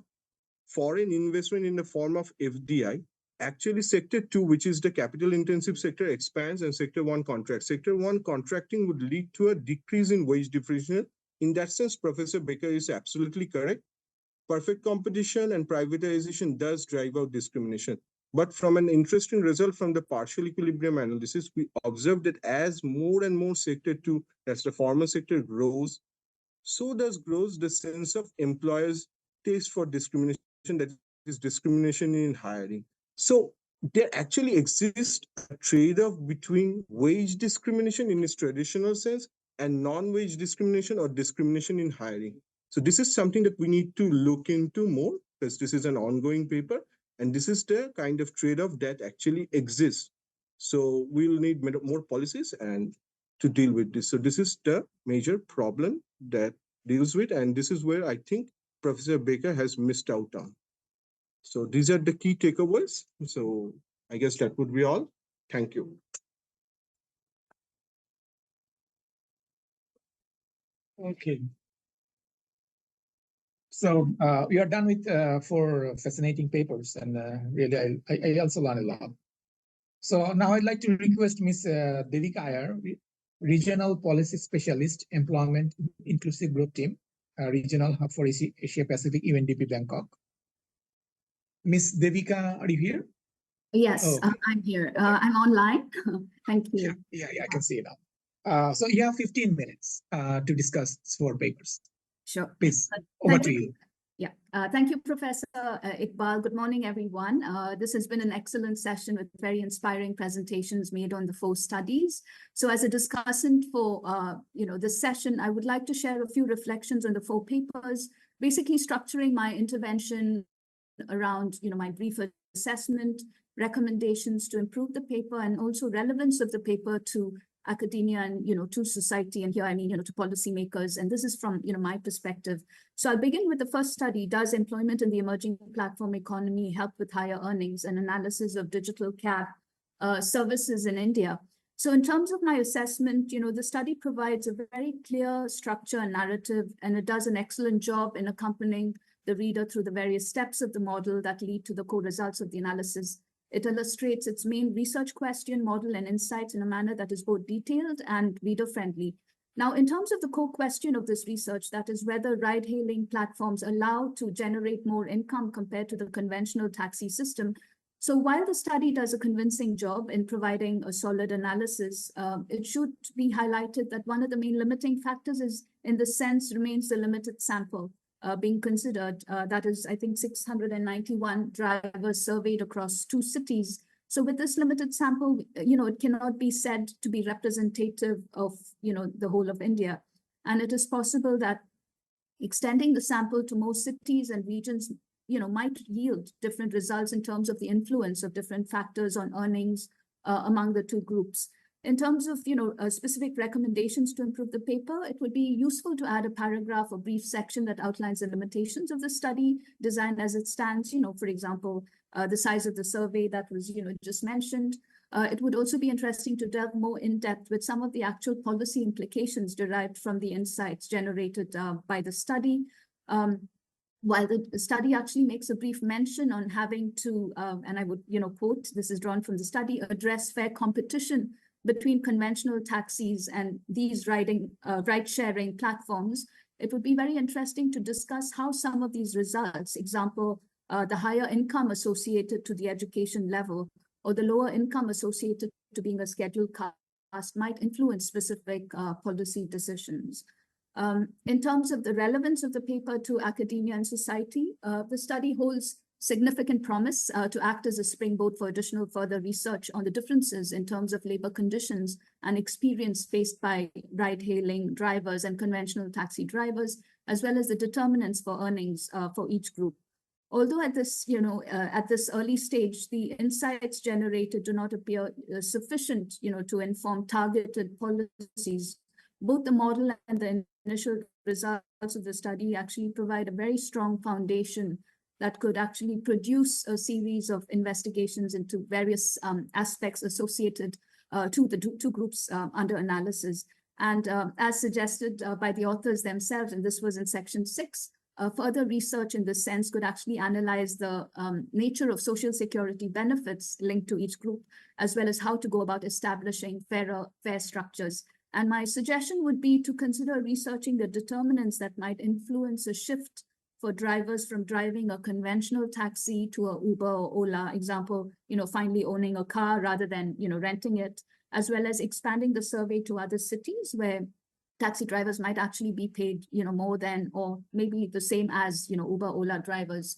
foreign investment in the form of FDI, actually sector 2, which is the capital intensive sector, expands and sector 1 contracts. Sector 1 contracting would lead to a decrease in wage differential. In that sense, Professor Baker is absolutely correct. Perfect competition and privatization does drive out discrimination. But from an interesting result from the partial equilibrium analysis, we observe that as more and more sector 2, that's the formal sector, grows, so does grows the sense of employers' taste for discrimination, that is discrimination in hiring. So there actually exists a trade-off between wage discrimination in its traditional sense and non-wage discrimination or discrimination in hiring. So this is something that we need to look into more, because this is an ongoing paper, and this is the kind of trade-off that actually exists. So we'll need more policies and to deal with this. So this is the major problem that deals with, and this is where I think Professor Baker has missed out on. So these are the key takeaways. So I guess that would be all. Thank you. Okay. So we are done with 4 fascinating papers, and really I also learned a lot. So now I'd like to request Ms. Devika Iyer, Regional Policy Specialist, Employment Inclusive Growth Team, Regional Hub for Asia Pacific, UNDP Bangkok. Ms. Devika, are you here? Yes, Oh. I'm here. I'm online. Thank you. Yeah, I can see it now. So you have 15 minutes to discuss 4 papers. Sure. Please, over to you. Yeah, thank you, Professor Iqbal. Good morning, everyone. This has been an excellent session with very inspiring presentations made on the 4 studies. So as a discussant for this session, I would like to share a few reflections on the 4 papers, basically structuring my intervention around my brief assessment, recommendations to improve the paper, and also relevance of the paper to academia and to society, and here I mean to policymakers, and this is from my perspective. So I'll begin with the first study: does employment in the emerging platform economy help with higher earnings? An analysis of digital CAB services in India. So in terms of my assessment, the study provides a very clear structure and narrative, and it does an excellent job in accompanying the reader through the various steps of the model that lead to the core results of the analysis. It illustrates its main research question, model, and insights in a manner that is both detailed and reader-friendly. Now, in terms of the core question of this research, that is whether ride-hailing platforms allow to generate more income compared to the conventional taxi system. So while the study does a convincing job in providing a solid analysis, it should be highlighted that one of the main limiting factors is, in the sense, remains the limited sample being considered. That is, I think, 691 drivers surveyed across 2 cities. So with this limited sample, it cannot be said to be representative of, the whole of India. And it is possible that extending the sample to more cities and regions, might yield different results in terms of the influence of different factors on earnings among the 2 groups. In terms of, specific recommendations to improve the paper, it would be useful to add a paragraph or brief section that outlines the limitations of the study design as it stands, for example, the size of the survey that was, just mentioned. It would also be interesting to delve more in depth with some of the actual policy implications derived from the insights generated by the study. While the study actually makes a brief mention on having to, and I would, quote, this is drawn from the study, address fair competition between conventional taxis and these ride-sharing platforms, it would be very interesting to discuss how some of these results, example, the higher income associated to the education level or the lower income associated to being a scheduled caste, might influence specific policy decisions. In terms of the relevance of the paper to academia and society, the study holds significant promise to act as a springboard for additional further research on the differences in terms of labor conditions and experience faced by ride-hailing drivers and conventional taxi drivers, as well as the determinants for earnings for each group. Although at this, at this early stage, the insights generated do not appear sufficient, to inform targeted policies, both the model and the initial results of the study actually provide a very strong foundation that could actually produce a series of investigations into various aspects associated to the 2 groups under analysis. And as suggested by the authors themselves, and this was in section 6, further research in this sense could actually analyze the nature of social security benefits linked to each group, as well as how to go about establishing fair structures. And my suggestion would be to consider researching the determinants that might influence a shift for drivers from driving a conventional taxi to a Uber or Ola, example, finally owning a car rather than, renting it, as well as expanding the survey to other cities where taxi drivers might actually be paid, more than, or maybe the same as, Uber, Ola drivers,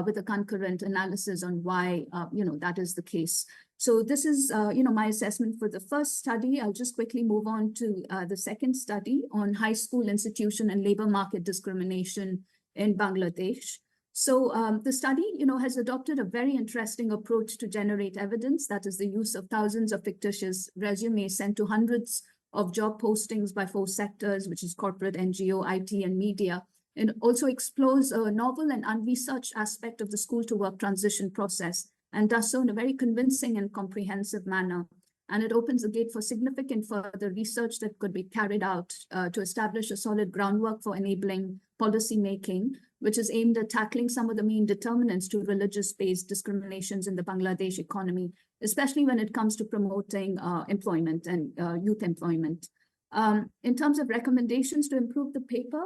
with a concurrent analysis on why, that is the case. So this is, my assessment for the first study. I'll just quickly move on to the second study on high school institution and labor market discrimination in Bangladesh. So the study, has adopted a very interesting approach to generate evidence, that is the use of thousands of fictitious resumes sent to hundreds of job postings by 4 sectors, which is corporate, NGO, IT, and media. And also explores a novel and unresearched aspect of the school to work transition process, and does so in a very convincing and comprehensive manner. and it opens the gate for significant further research that could be carried out to establish a solid groundwork for enabling policy making, which is aimed at tackling some of the main determinants to religious-based discriminations in the Bangladesh economy, especially when it comes to promoting employment and youth employment. In terms of recommendations to improve the paper,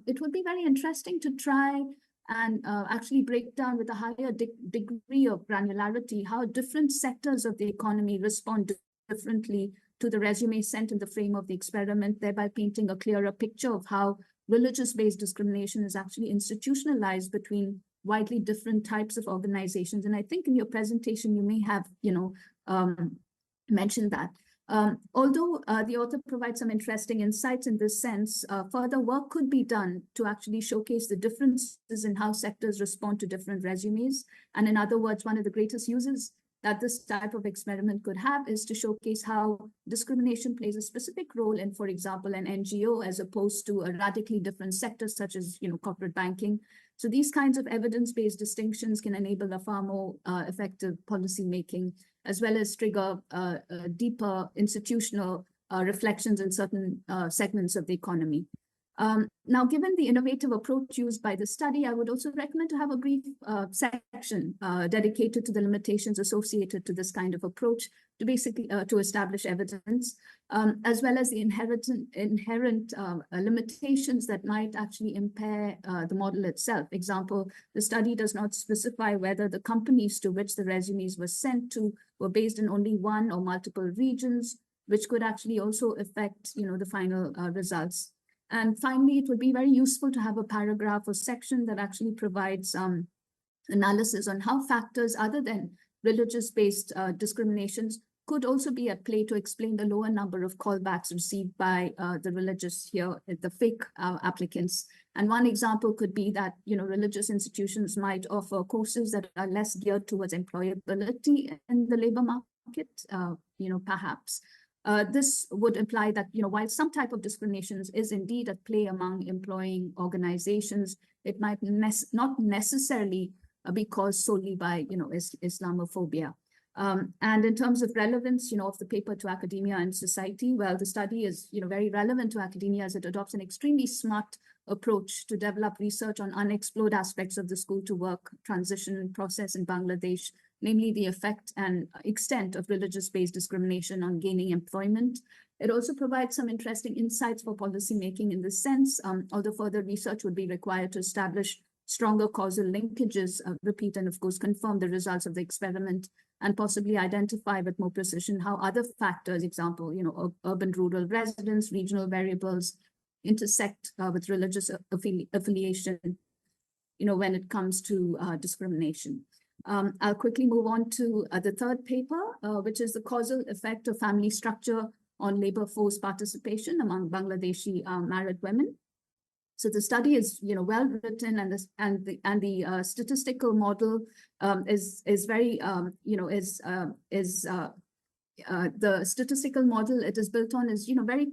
it would be very interesting to try and actually break down with a higher degree of granularity how different sectors of the economy respond differently to the resume sent in the frame of the experiment, thereby painting a clearer picture of how religious-based discrimination is actually institutionalized between widely different types of organizations. And I think in your presentation, you may have, mentioned that. Although the author provides some interesting insights in this sense, further work could be done to actually showcase the differences in how sectors respond to different resumes. And in other words, one of the greatest uses that this type of experiment could have is to showcase how discrimination plays a specific role in, for example, an NGO as opposed to a radically different sector such as corporate banking. So these kinds of evidence-based distinctions can enable a far more effective policy making, as well as trigger deeper institutional reflections in certain segments of the economy. Now, given the innovative approach used by the study, I would also recommend to have a brief section dedicated to the limitations associated to this kind of approach to basically to establish evidence, as well as the inherent limitations that might actually impair the model itself. Example, the study does not specify whether the companies to which the resumes were sent to were based in only one or multiple regions, which could actually also affect the final results. And finally, it would be very useful to have a paragraph or section that actually provides analysis on how factors other than religious-based discriminations could also be at play to explain the lower number of callbacks received by the religious here, the fake applicants. And one example could be that religious institutions might offer courses that are less geared towards employability in the labor market, perhaps. This would imply that, while some type of discriminations is indeed at play among employing organizations, it might not necessarily be caused solely by, Islamophobia. And in terms of relevance, of the paper to academia and society, well, the study is, very relevant to academia as it adopts an extremely smart approach to develop research on unexplored aspects of the school to work transition process in Bangladesh, namely the effect and extent of religious-based discrimination on gaining employment. It also provides some interesting insights for policymaking in this sense, although further research would be required to establish stronger causal linkages, repeat and of course confirm the results of the experiment, and possibly identify with more precision how other factors, example, urban-rural residents, regional variables, intersect with religious affiliation, when it comes to discrimination. I'll quickly move on to the third paper, which is the causal effect of family structure on labor force participation among Bangladeshi married women. So the study is, well written, and the statistical model is very, the statistical model it is built on is,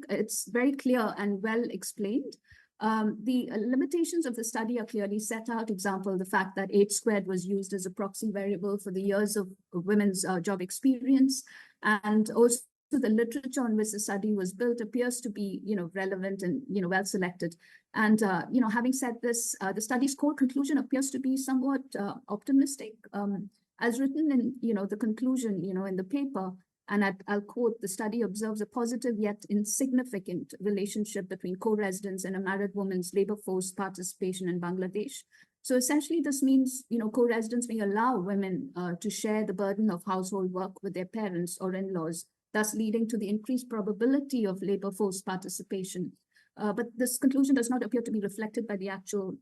it's very clear and well explained. The limitations of the study are clearly set out. Example, the fact that H squared was used as a proxy variable for the years of women's job experience, and also the literature on which the study was built appears to be, relevant and, well selected. And, having said this, the study's core conclusion appears to be somewhat optimistic, as written in, the conclusion, in the paper. And I'll quote, the study observes a positive yet insignificant relationship between co-residents and a married woman's labor force participation in Bangladesh. So essentially, this means, co-residents may allow women to share the burden of household work with their parents or in-laws, thus leading to the increased probability of labor force participation. But this conclusion does not appear to be reflected by the actual,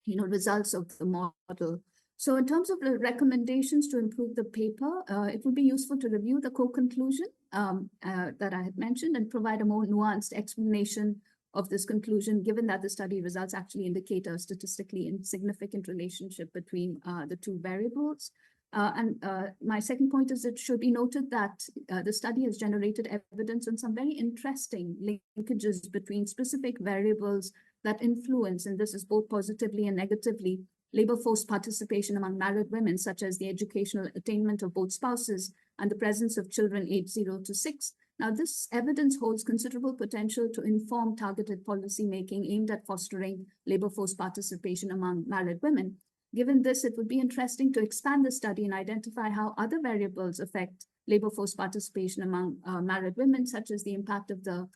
results of the model. So in terms of the recommendations to improve the paper, it would be useful to review the co-conclusion that I had mentioned and provide a more nuanced explanation of this conclusion, given that the study results actually indicate a statistically insignificant relationship between the two variables. And my second point is it should be noted that the study has generated evidence on some very interesting linkages between specific variables that influence, and this is both positively and negatively, labor force participation among married women, such as the educational attainment of both spouses and the presence of children aged 0 to 6. Now, this evidence holds considerable potential to inform targeted policymaking aimed at fostering labor force participation among married women. Given this, it would be interesting to expand the study and identify how other variables affect labor force participation among married women, such as the impact of the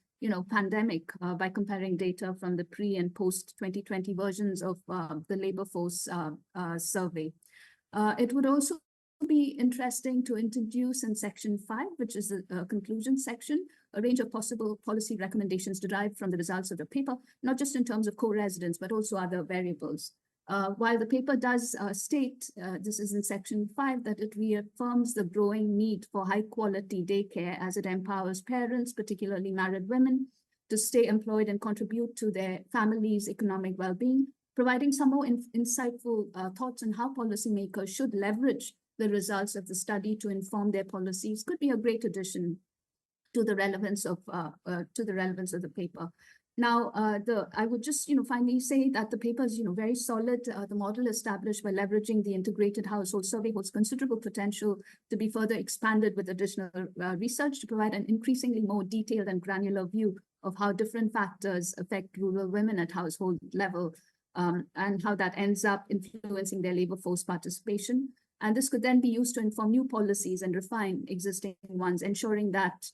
pandemic by comparing data from the pre and post 2020 versions of the labor force survey. It would also be interesting to introduce in section 5, which is the conclusion section, a range of possible policy recommendations derived from the results of the paper, not just in terms of co-residence, but also other variables. While the paper does state, this is in section 5, that it reaffirms the growing need for high quality daycare as it empowers parents, particularly married women, to stay employed and contribute to their family's economic well-being, providing some more insightful thoughts on how policymakers should leverage the results of the study to inform their policies could be a great addition to the relevance of the paper. Now, I would just finally say that the paper is very solid. The model established by leveraging the integrated household survey holds considerable potential to be further expanded with additional research to provide an increasingly more detailed and granular view of how different factors affect rural women at household level and how that ends up influencing their labor force participation. And this could then be used to inform new policies and refine existing ones, ensuring that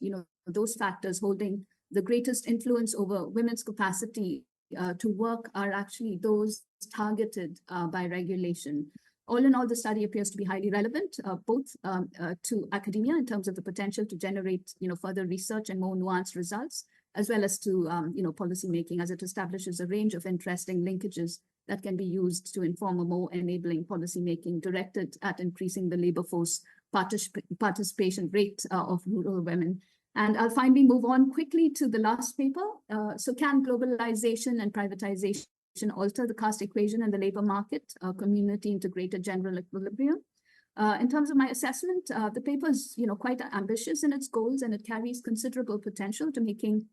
those factors holding the greatest influence over women's capacity to work are actually those targeted by regulation. All in all, the study appears to be highly relevant, both to academia in terms of the potential to generate further research and more nuanced results, as well as to policy making, as it establishes a range of interesting linkages that can be used to inform a more enabling policy making directed at increasing the labor force participation rate of rural women. And I'll finally move on quickly to the last paper. So can globalization and privatization alter the caste equation in the labor market, community integrated general equilibrium? In terms of my assessment, the paper is quite ambitious in its goals, and it carries considerable potential to making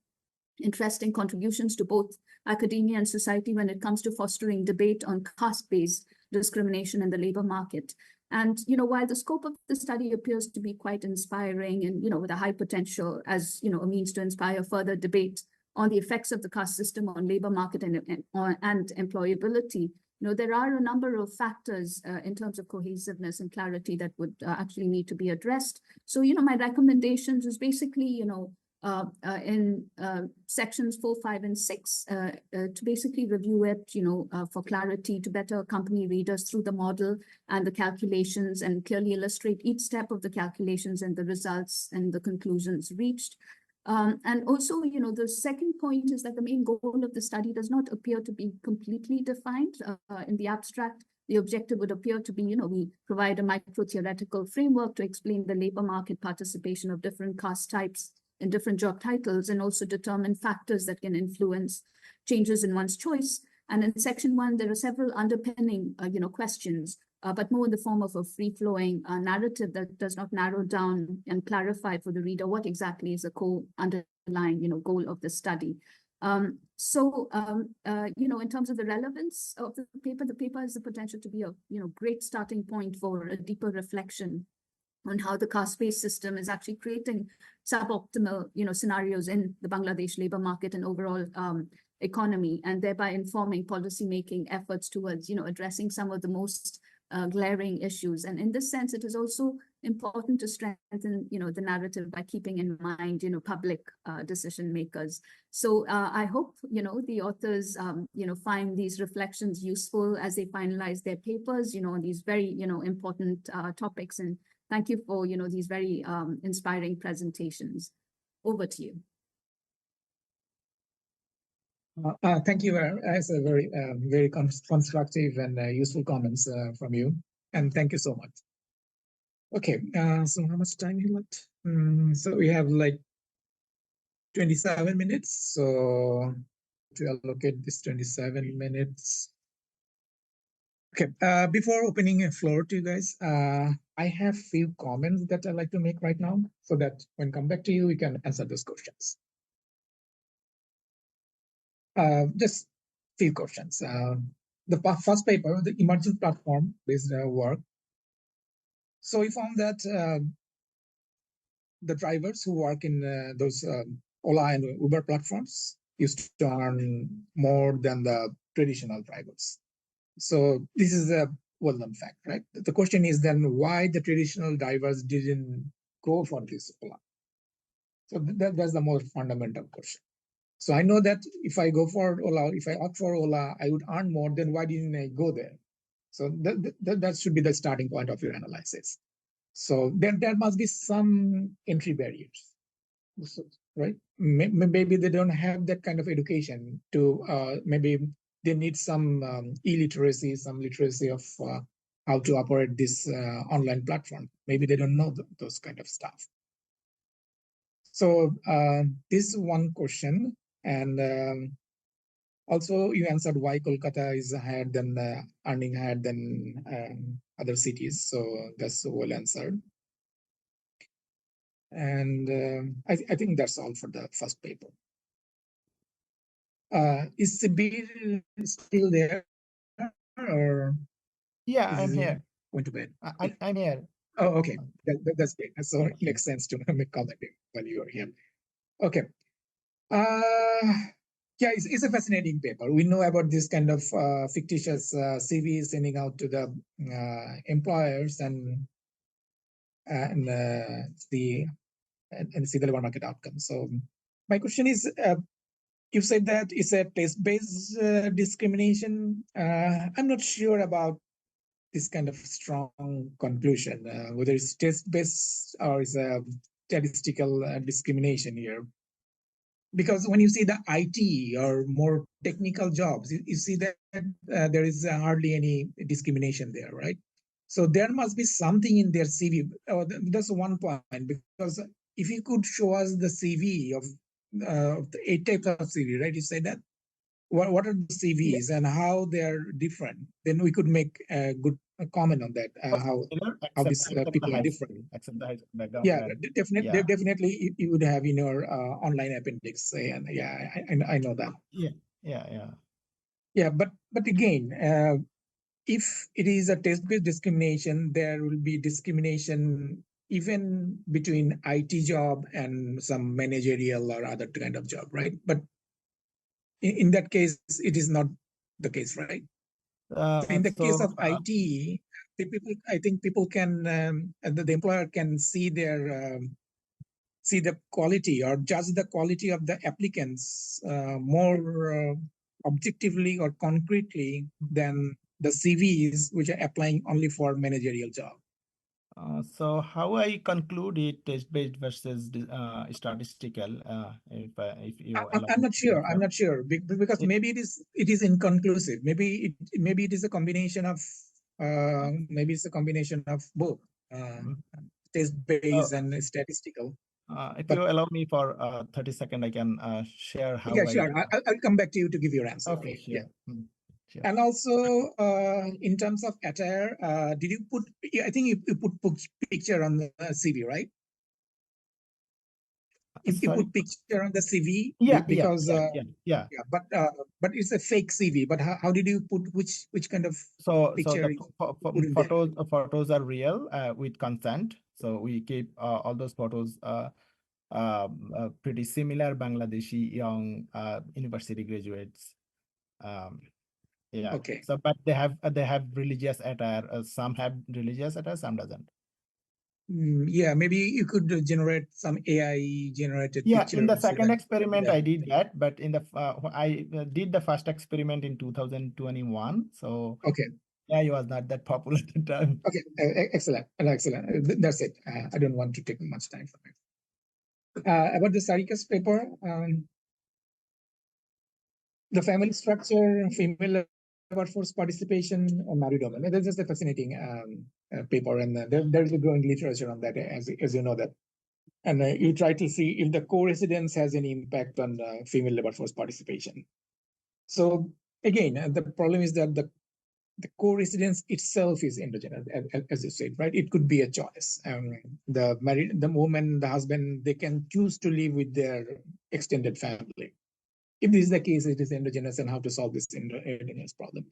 interesting contributions to both academia and society when it comes to fostering debate on caste-based discrimination in the labor market. And while the scope of the study appears to be quite inspiring and with a high potential as a means to inspire further debate on the effects of the caste system on labor market and employability, there are a number of factors in terms of cohesiveness and clarity that would actually need to be addressed. So my recommendations is basically in sections 4, 5, and 6 to basically review it, for clarity, to better accompany readers through the model and the calculations and clearly illustrate each step of the calculations and the results and the conclusions reached. And also, the second point is that the main goal of the study does not appear to be completely defined in the abstract. The objective would appear to be, we provide a micro-theoretical framework to explain the labor market participation of different caste types in different job titles, and also determine factors that can influence changes in one's choice. And in section 1, there are several underpinning, questions, but more in the form of a free-flowing narrative that does not narrow down and clarify for the reader what exactly is the core underlying, goal of the study. In terms of the relevance of the paper has the potential to be a, great starting point for a deeper reflection on how the caste-based system is actually creating suboptimal, scenarios in the Bangladesh labor market and overall economy, and thereby informing policy-making efforts towards, addressing some of the most glaring issues. And in this sense, it is also important to strengthen, the narrative by keeping in mind, public decision makers. So I hope, the authors, find these reflections useful as they finalize their papers, on these very, important topics. And thank you for, these very inspiring presentations. Over to you. Thank you. As a very constructive and useful comments from you. And thank you so much. Okay, so how much time you left? So we have like 27 minutes. So to allocate this 27 minutes. Okay, before opening a floor to you guys, I have few comments that I'd like to make right now so that when I come back to you, we can answer those questions. Just few questions. The first paper, the emerging platform-based work. So we found that the drivers who work in those Ola and Uber platforms used to earn more than the traditional drivers. So this is a well-known fact, right? The question is then why the traditional drivers didn't go for this Ola? So that's the most fundamental question. So I know that if I go for Ola, if I opt for Ola, I would earn more. Then why didn't I go there? So that should be the starting point of your analysis. So there must be some entry barriers, right? Maybe they don't have that kind of education to, maybe they need some illiteracy, some literacy of how to operate this online platform. Maybe they don't know those kind of stuff. So this is one question. And also you answered why Kolkata is higher than earning higher than other cities. So that's well answered. And I think that's all for the first paper. Is Sibir still there, or Yeah, is I'm he here. went to bed? I'm here. Oh, okay, that's great. So it Yeah. makes sense to make comment while you are here. Okay. Yeah, it's a fascinating paper. We know about this kind of fictitious CVs sending out to the employers and see the labor market outcome. So my question is, you said that it's a test-based discrimination. I'm not sure about this kind of strong conclusion, whether it's test-based or it's a statistical discrimination here. Because when you see the IT or more technical jobs, you see that there is hardly any discrimination there, right? So there must be something in their CV. Oh, that's one point, because if you could show us the CV of the 8 types of CV, right? You say that. What are the CVs and how they're different? Then we could make a good comment on that, how these people are different. Except the high school background. Yeah, Yeah. definitely you would have in your online appendix, and yeah, I know that. Yeah, but again, if it is a test-based discrimination, there will be discrimination even between IT job and some managerial or other kind of job, right? But in that case, it is not the case, right? In the case of IT, I think people can, the employer can see see the quality or judge the quality of the applicants more objectively or concretely than the CVs which are applying only for managerial job. So how I conclude it test-based versus statistical, if you allow I'm me not to sure. confirm. I'm not sure because maybe it is inconclusive. Maybe it is a combination of maybe it's a combination of both test-based and statistical. If you allow me for 30 seconds, I can share how Yeah, sure. I'll come back to you to give your answer. Okay, sure. Yeah. Sure. And also, in terms of attire, did you put? I think you put picture on the CV, right? You Sorry? put picture on the CV because yeah, but it's a fake CV. But how did you put which kind of So picture? the photos are real with consent. So we keep all those photos pretty similar Bangladeshi young university graduates. Yeah. Okay. So, but they have religious attire. Some have religious attire, some doesn't. Yeah, maybe you could generate some AI generated pictures. In the second experiment, I did that, but in the I did the first experiment in 2021. So okay. Yeah, he was not that popular at the time. Okay, excellent. That's it. I don't want to take much time from it. About the SAEC's paper, the family structure, female workforce participation, married women. That's just a fascinating paper, and there is a growing literature on that, as you know that. And you try to see if the co-residence has any impact on female labor force participation. So again, the problem is that the co-residence itself is endogenous, as you said, right? It could be a choice. The woman, the husband, they can choose to live with their extended family. If this is the case, it is endogenous, and how to solve this endogenous problem.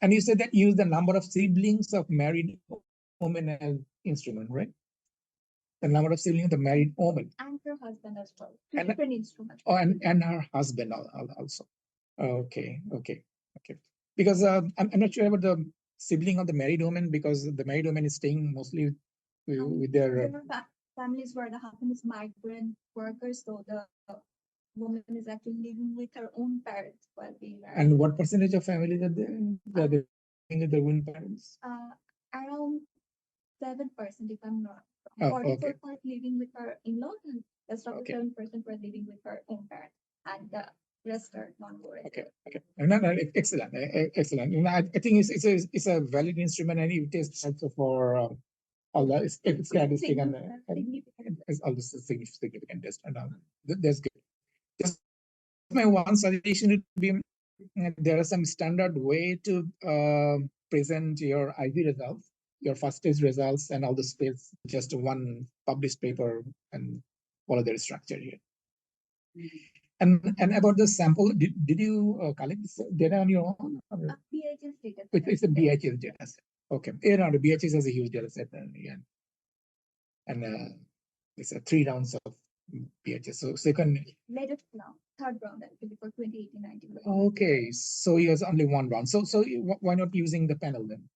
And you said that use the number of siblings of married women as instrument, right? the number of siblings of the married woman. And her husband as well. Two And- different instruments. Oh, and her husband also. Okay. Because I'm not sure about the sibling of the married woman, because the married woman is staying mostly with their. There are families where the husband is migrant workers, so the woman is actually living with her own parents while being married. And what percentage of families are there that are living with their own parents? Around 7%, if I'm not Oh, wrong. okay. 44% living with her in-laws, and the rest of the Okay. 7% were living with her own parents, and the rest are non-born. Okay. No, excellent, excellent. And I think it's a valid instrument, and it is also for all the statistic and it's all the significant test. And that's good. Just my one suggestion would be there are some standard way to present your IV results, your first stage results, and all the space, just one published paper and follow their structure here. And about the sample, did you collect this data on your own? BHS data. It's a BHS data set. Okay. The BHS has a huge data set, and it's a 3 rounds of BHS. So you can. Latest now, third round actually for 2018-19. Okay, so he has only 1 round. So why not using the panel then?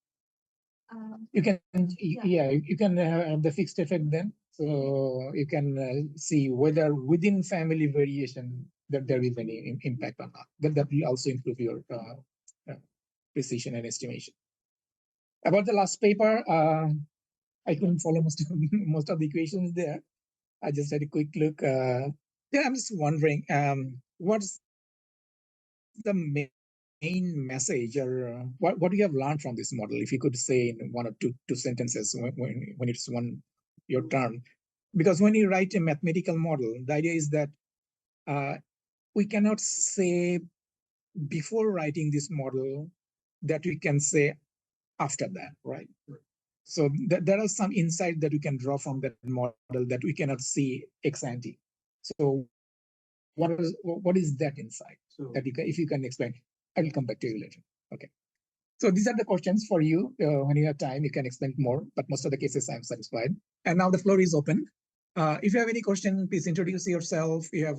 You can, yeah, you can have the fixed effect then. So you can see whether within family variation that there is any impact or not. That will also improve your precision and estimation. About the last paper, I couldn't follow most of the equations there. I just had a quick look. Yeah, I'm just wondering, what's the main message, or what do you have learned from this model? If you could say in 1 or 2 sentences when it's your turn. Because when you write a mathematical model, the idea is that we cannot say before writing this model that we can say after that, right? So there are some insights that we can draw from that model that we cannot see ex ante. So what is that insight? So that if you can explain, I will come back to you later. Okay. So these are the questions for you. When you have time, you can explain more, but most of the cases I'm satisfied. And now the floor is open. If you have any question, please introduce yourself. You have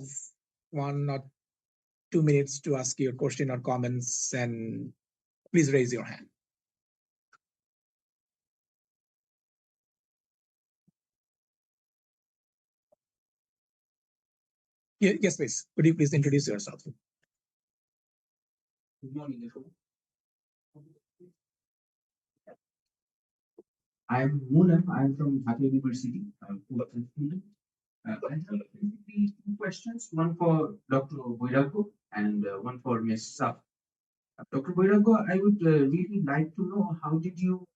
1 or 2 minutes to ask your question or comments, and please raise your hand. Yes, please. Could you please introduce yourself? Good morning, everyone. I'm Moonam. I'm from Dhaka University. I'm a student. I have basically 2 questions, one for Dr. Boirago and one for Ms. Saf. Dr. Boirago, I would really like to know, how did you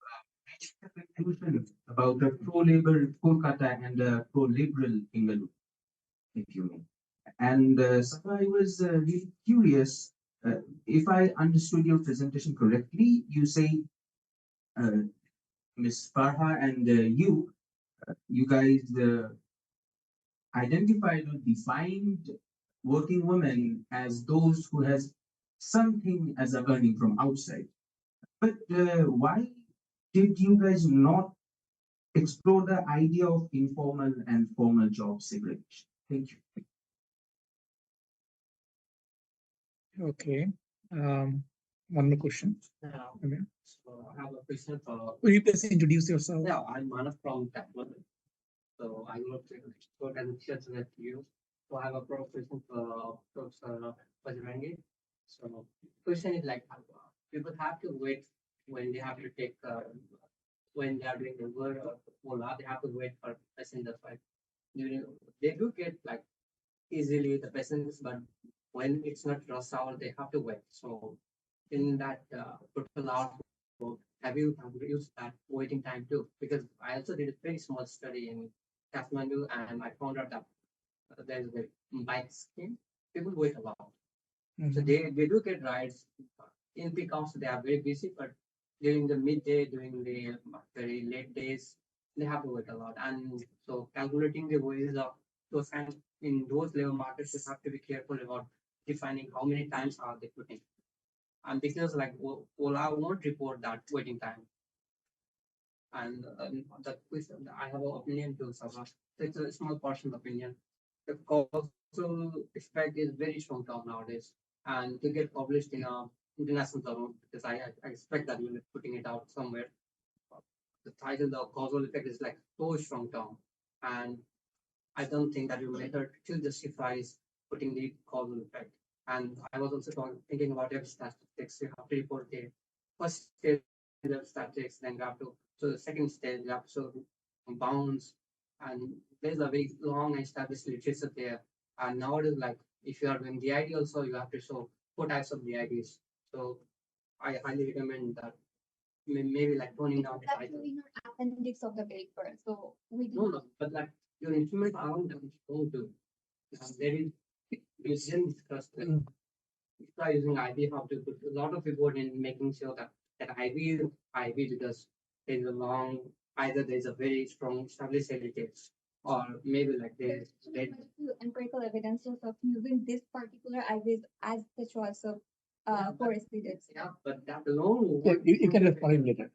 reach the conclusion about a pro-labor Kolkata and a pro-liberal Bengaluru, if you may? And Safa, I was really curious, if I understood your presentation correctly, you say Ms. Farha and you guys identified or defined working women as those who has something as a earning from outside. But why did you guys not explore the idea of informal and formal job segregation? Thank you. Okay. One more question. Okay. So I have a question for. Will you please introduce yourself? Yeah, I'm Manav from Technology. So I work as a teacher at you. So I have a question for Professor Bajrangi. So question is like, people have to wait when they have to take when they are doing the Uber or Ola, they have to wait for passengers, right? They do get like easily the passengers, but when it's not rush hour, they have to wait. So in that total hour, have you used that waiting time too? Because I also did a very small study in Kathmandu, and I found out that there's a bike scheme. People wait a lot, so they do get rides. In peak hours, they are very busy, but during the midday, during the very late days, they have to wait a lot. And so calculating the wages of those kinds in those labor markets, you have to be careful about defining how many times are they putting. And because like Ola won't report that waiting time. And the question, I have an opinion to Sabha. It's a small portion opinion. The causal effect is very strong term nowadays, and to get published in a international journal, because I expect that you'll be putting it out somewhere. The title, the causal effect, is like so strong term, and I don't think that your method still justifies putting the causal effect. And I was also thinking about if statistics, you have to report the first stage of statistics, then you have to, so the second stage, you have to show bounds. And there's a very long and established literature there. And nowadays, like if you are doing DID also, you have to show 4 types of DIDs. So I highly recommend that maybe like toning down the That's title. in our appendix of the paper. So we No, no, but like your instrument around them is going to. There is, we didn't discuss that. If you are using IB, how to put a lot of effort in making sure that IB is IB, because there's a long, either there's a very strong established heritage, or maybe like there's empirical evidences of using this particular IVs as the choice of correspondence. yeah, but that alone Yeah, won't you can put your respond later.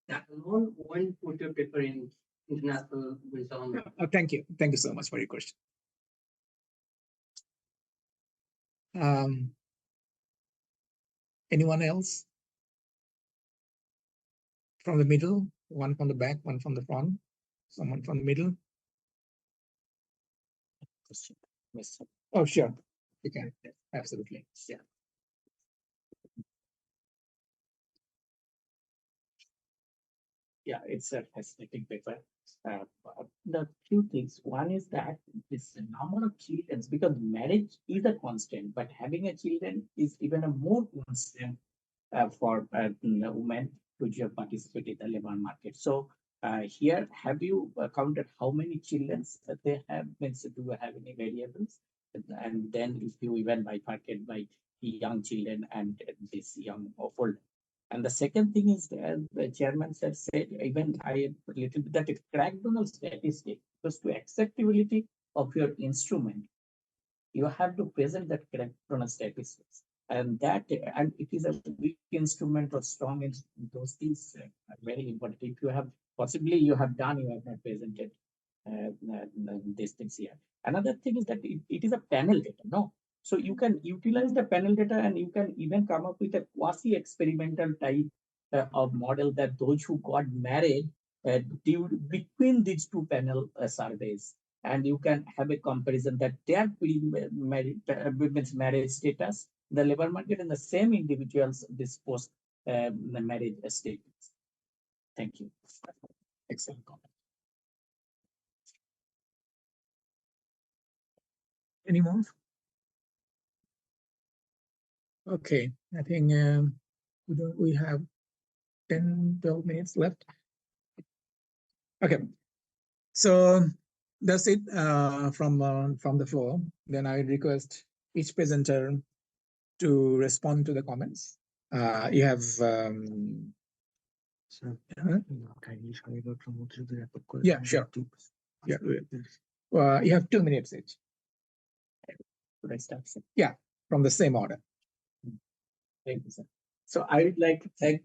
that alone won't put your paper in international wisdom. Thank you. Thank you so much for your question. Anyone else? From the middle, one from the back, one from the front, someone from the middle. Oh, sure. You can. Absolutely. Yeah. Yeah, it's a fascinating paper. The few things. One is that this number of children, because marriage is a constant, but having a children is even a more constant for women to participate in the labor market. So here, have you counted how many children that they have? Means, do you have any variables? And then if you even bifurcate by young children and this young or old. And the second thing is, as the chairman said, even I a little bit that crackdown statistic, because to acceptability of your instrument, you have to present that crackdown statistics. And it is a weak instrument or strong instrument. Those things are very important. If you have possibly you have not presented these things here. Another thing is that it is a panel data, no? So you can utilize the panel data and you can even come up with a quasi-experimental type of model that those who got married between these two panel surveys. And you can have a comparison that their women's marriage status, the labor market, and the same individuals this post marriage status. Thank you. Excellent comment. Any more? Okay, I think we have 10, 12 minutes left. Okay, so that's it from the floor. Then I request each presenter to respond to the comments. You have yeah, sure. Yeah, you have 2 minutes each. Yeah, from the same order. Thank you, sir. So I would like to thank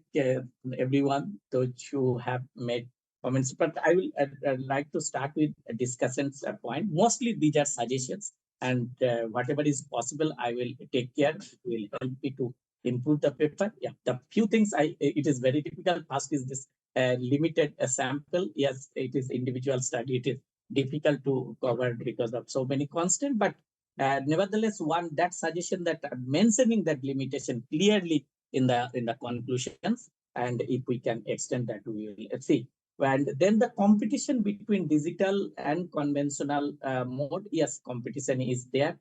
everyone, those who have made comments, but I will like to start with a discussion point. Mostly these are suggestions, and whatever is possible, I will take care. It will help me to improve the paper. Yeah, the few things it is very difficult. First is this limited sample. Yes, it is individual study. It is difficult to cover because of so many constants, but nevertheless, that suggestion that mentioning that limitation clearly in the conclusions, and if we can extend that, we will see. And then the competition between digital and conventional mode. Yes, competition is there.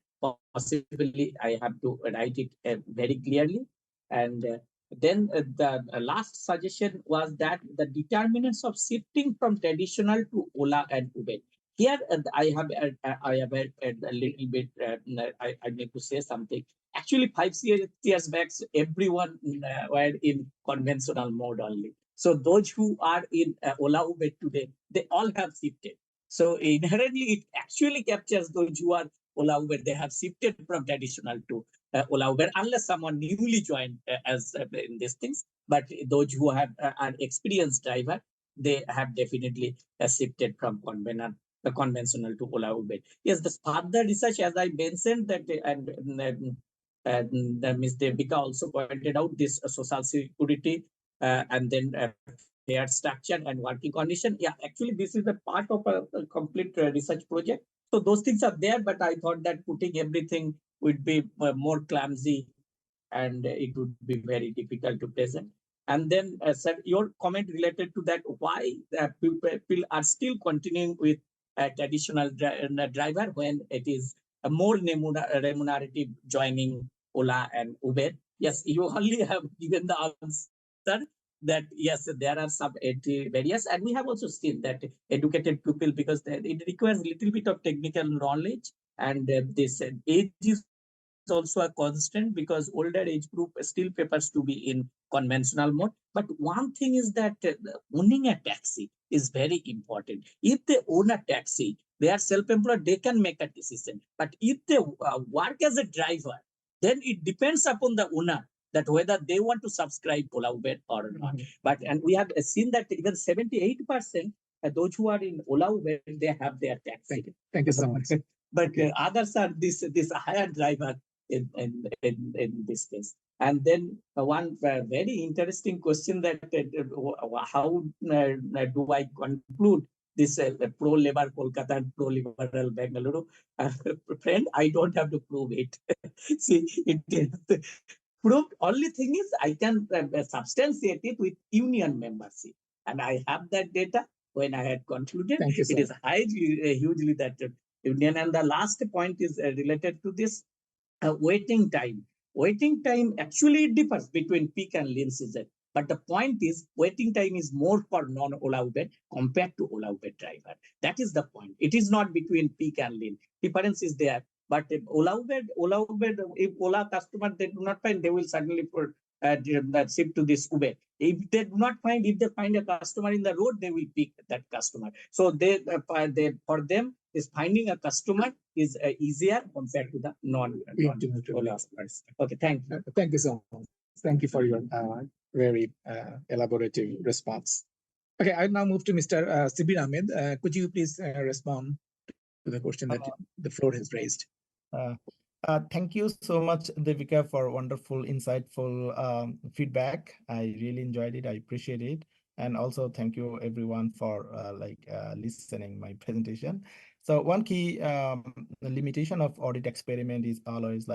Possibly, I have to write it very clearly. And then the last suggestion was that the determinants of shifting from traditional to Ola and Uber. Here, I have a little bit. I need to say something. Actually, 5 years back, everyone were in conventional mode only. So those who are in Ola Uber today, they all have shifted. So inherently, it actually captures those who are Ola Uber. They have shifted from traditional to Ola Uber, unless someone newly joined as in these things. But those who have are experienced driver, they have definitely shifted from conventional to Ola Uber. Yes, the further research, as I mentioned, that and Ms. Devika also pointed out this social security and then fair structure and working condition. Yeah, actually, this is a part of a complete research project. So those things are there, but I thought that putting everything would be more clumsy and it would be very difficult to present. And then, sir, your comment related to that, why people are still continuing with a traditional driver when it is a more remunerative joining Ola and Uber. Yes, you only have given the answer that yes, there are some barriers, and we have also seen that educated people, because it requires a little bit of technical knowledge, and this age is also a constant because older age group still prefers to be in conventional mode. But one thing is that owning a taxi is very important. If they own a taxi, they are self-employed, they can make a decision. But if they work as a driver, then it depends upon the owner that whether they want to subscribe Ola Uber or not. But and we have seen that even 78% those who are in Ola Uber, they have their taxi. Thank you so much. But others are this higher driver in this case. And then one very interesting question that how do I conclude this pro-labor Kolkata and pro-liberal Bengaluru? Friend, I don't have to prove it. See, it is proved. Only thing is I can substantiate it with union membership. And I have that data when I had concluded. Thank you, sir. It is hugely that union. And the last point is related to this waiting time. Waiting time actually differs between peak and lean season. But the point is, waiting time is more for non-Ola Uber compared to Ola Uber driver. That is the point. It is not between peak and lean. Difference is there. But if Ola Uber, if Ola customer they do not find, they will suddenly shift to this Uber. If they do not find, if they find a customer in the road, they will pick that customer. So for them, is finding a customer is easier compared to the non-Ola. Okay, thank you. Thank you so much. Thank you for your very elaborative response. Okay, I now move to Mr. Sibir Ahmed. Could you please respond to the question that the floor has raised? Thank you so much, Devika, for wonderful, insightful feedback. I really enjoyed it. I appreciate it. And also thank you everyone for listening my presentation. So one key limitation of audit experiment is always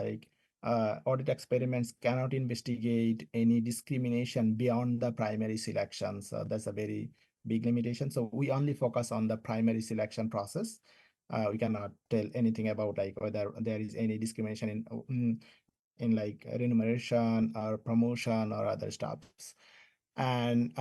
audit experiments cannot investigate any discrimination beyond the primary selection. So that's a very big limitation. So we only focus on the primary selection process. We cannot tell anything about whether there is any discrimination in remuneration or promotion or other stuffs. And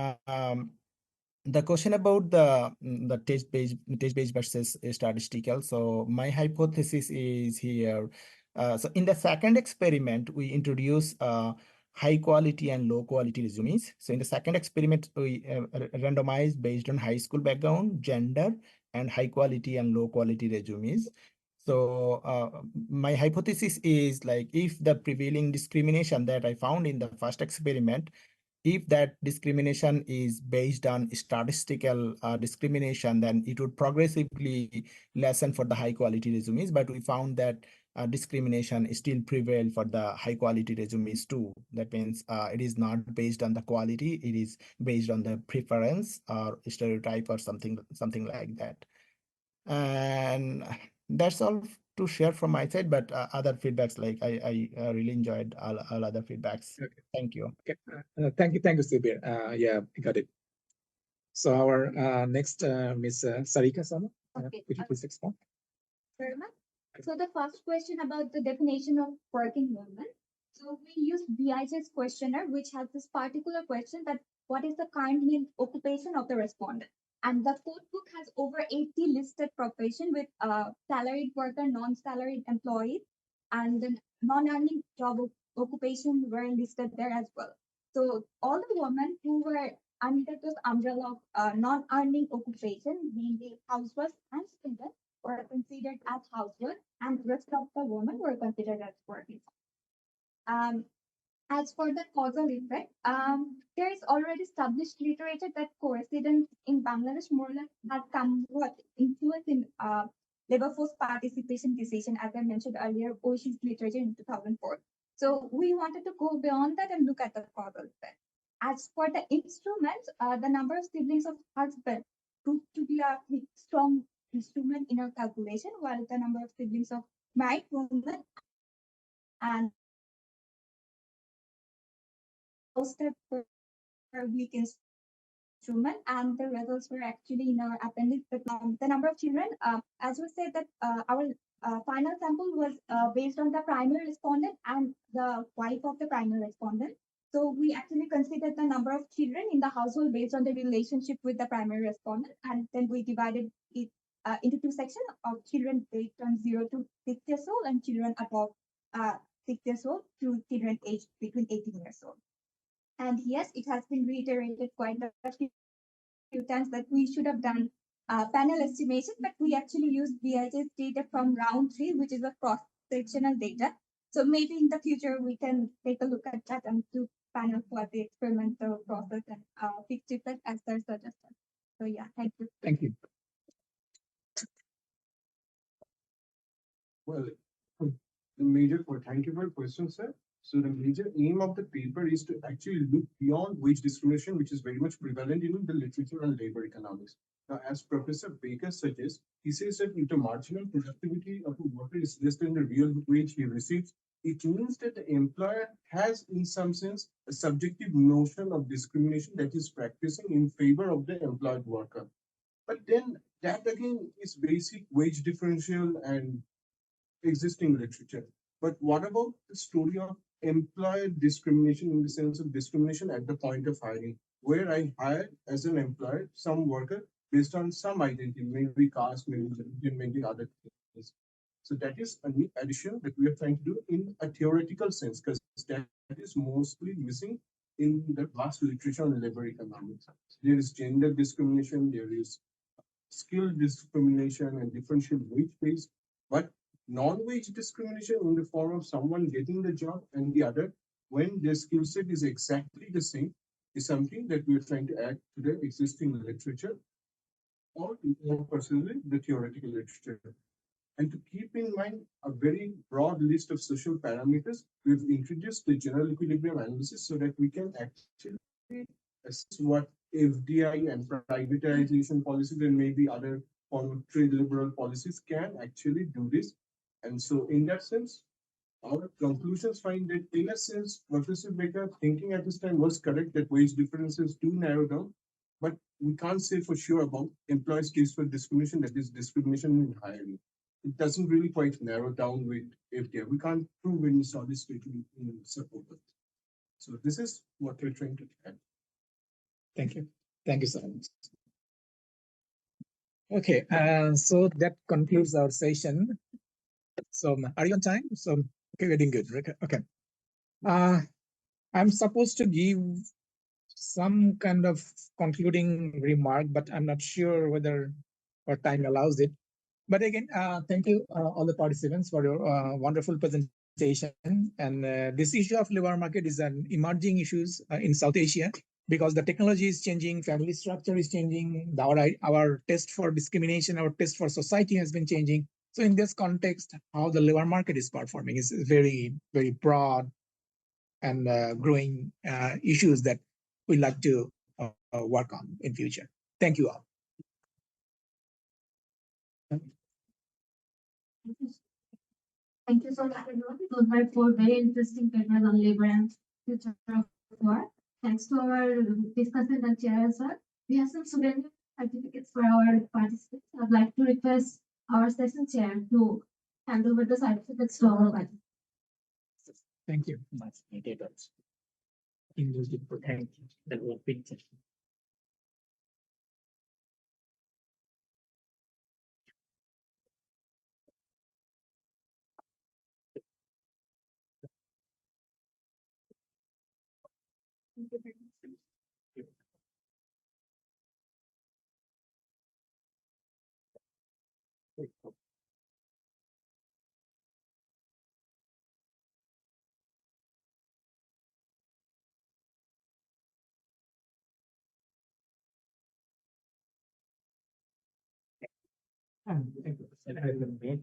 the question about the test-based versus statistical. So my hypothesis is here. So in the second experiment, we introduce high quality and low quality resumes. So in the second experiment, we randomized based on high school background, gender, and high quality and low quality resumes. So my hypothesis is if the prevailing discrimination that I found in the first experiment, if that discrimination is based on statistical discrimination, then it would progressively lessen for the high quality resumes. But we found that discrimination still prevail for the high quality resumes too. That means it is not based on the quality, it is based on the preference or stereotype or something like that. And that's all to share from my side, but other feedbacks, I really enjoyed all other feedbacks. Okay. Thank you. Okay. Thank you, Sibir. Yeah, got it. So our next Ms. Sarika Sama, Okay. could you please explain? Very much. So the first question about the definition of working woman. So we use BIJ's questionnaire, which has this particular question that what is the current main occupation of the respondent? And the code book has over 80 listed profession with salaried worker, non-salaried employees, and then non-earning job occupation were listed there as well. So all the women who were under this umbrella of non-earning occupation, mainly housewives and students, were considered as housework, and the rest of the women were considered as working. As for the causal effect, there is already established literature that co-residents in Bangladesh more or less have somewhat influence in labor force participation decision, as I mentioned earlier, OIS's literature in 2004. So we wanted to go beyond that and look at the causal effect. As for the instruments, the number of siblings of husband proved to be a strong instrument in our calculation, while the number of siblings of married women and posted for weak instrument, and the results were actually in our appendix. But the number of children, as we said, that our final sample was based on the primary respondent and the wife of the primary respondent. So we actually considered the number of children in the household based on the relationship with the primary respondent, and then we divided it into two sections of children based on 0 to 6 years old and children above 6 years old to children aged between 18 years old. And yes, it has been reiterated quite a few times that we should have done panel estimation, but we actually used VHS data from round 3, which is a cross-sectional data. So maybe in the future, we can take a look at that and do panel for the experimental process and fixed effect as they're suggested. So yeah, thank you. Thank you. Well, thank you for your question, sir. So the major aim of the paper is to actually look beyond wage discrimination, which is very much prevalent in the literature on labor economics. Now, as Professor Baker suggests, he says that if the marginal productivity of a worker is less than the real wage he receives, it means that the employer has, in some sense, a subjective notion of discrimination that is practicing in favor of the employed worker. But then that again is basic wage differential and existing literature. But what about the story of employer discrimination in the sense of discrimination at the point of hiring, where I hire as an employer some worker based on some identity, maybe caste, maybe religion, maybe other things. So that is a new addition that we are trying to do in a theoretical sense, because that is mostly missing in the vast literature on labor economics. There is gender discrimination, there is skill discrimination and differential wage pays, but non-wage discrimination in the form of someone getting the job and the other when their skill set is exactly the same is something that we are trying to add to the existing literature, or more personally, the theoretical literature. And to keep in mind a very broad list of social parameters, we've introduced the general equilibrium analysis so that we can actually assess what FDI and privatization policies and maybe other form of trade liberal policies can actually do this. And so in that sense, our conclusions find that in a sense, Professor Baker thinking at this time was correct that wage differences do narrow down, but we can't say for sure about employees' case for discrimination, that is discrimination in hiring. It doesn't really quite narrow down with FDI. We can't prove any solid statement in support of it. So this is what we're trying to add. Thank you. Thank you so much. Okay, so that concludes our session. So are you on time? So okay, we're doing good. Okay. I'm supposed to give some kind of concluding remark, but I'm not sure whether our time allows it. But again, thank you all the participants for your wonderful presentation. And this issue of labor market is an emerging issues in South Asia, because the technology is changing, family structure is changing, our test for discrimination, our test for society has been changing. So in this context, how the labor market is performing is very, very broad and growing issues that we'd like to work on in future. Thank you all. Thank you so much, everyone. Those were 4 very interesting papers on labor and future of work. Thanks to our discussant and chair as well. We have some souvenir certificates for our participants. I'd like to request our session chair to hand over the certificates to our participants. Thank you. Thank you. Thank you very much. And I will make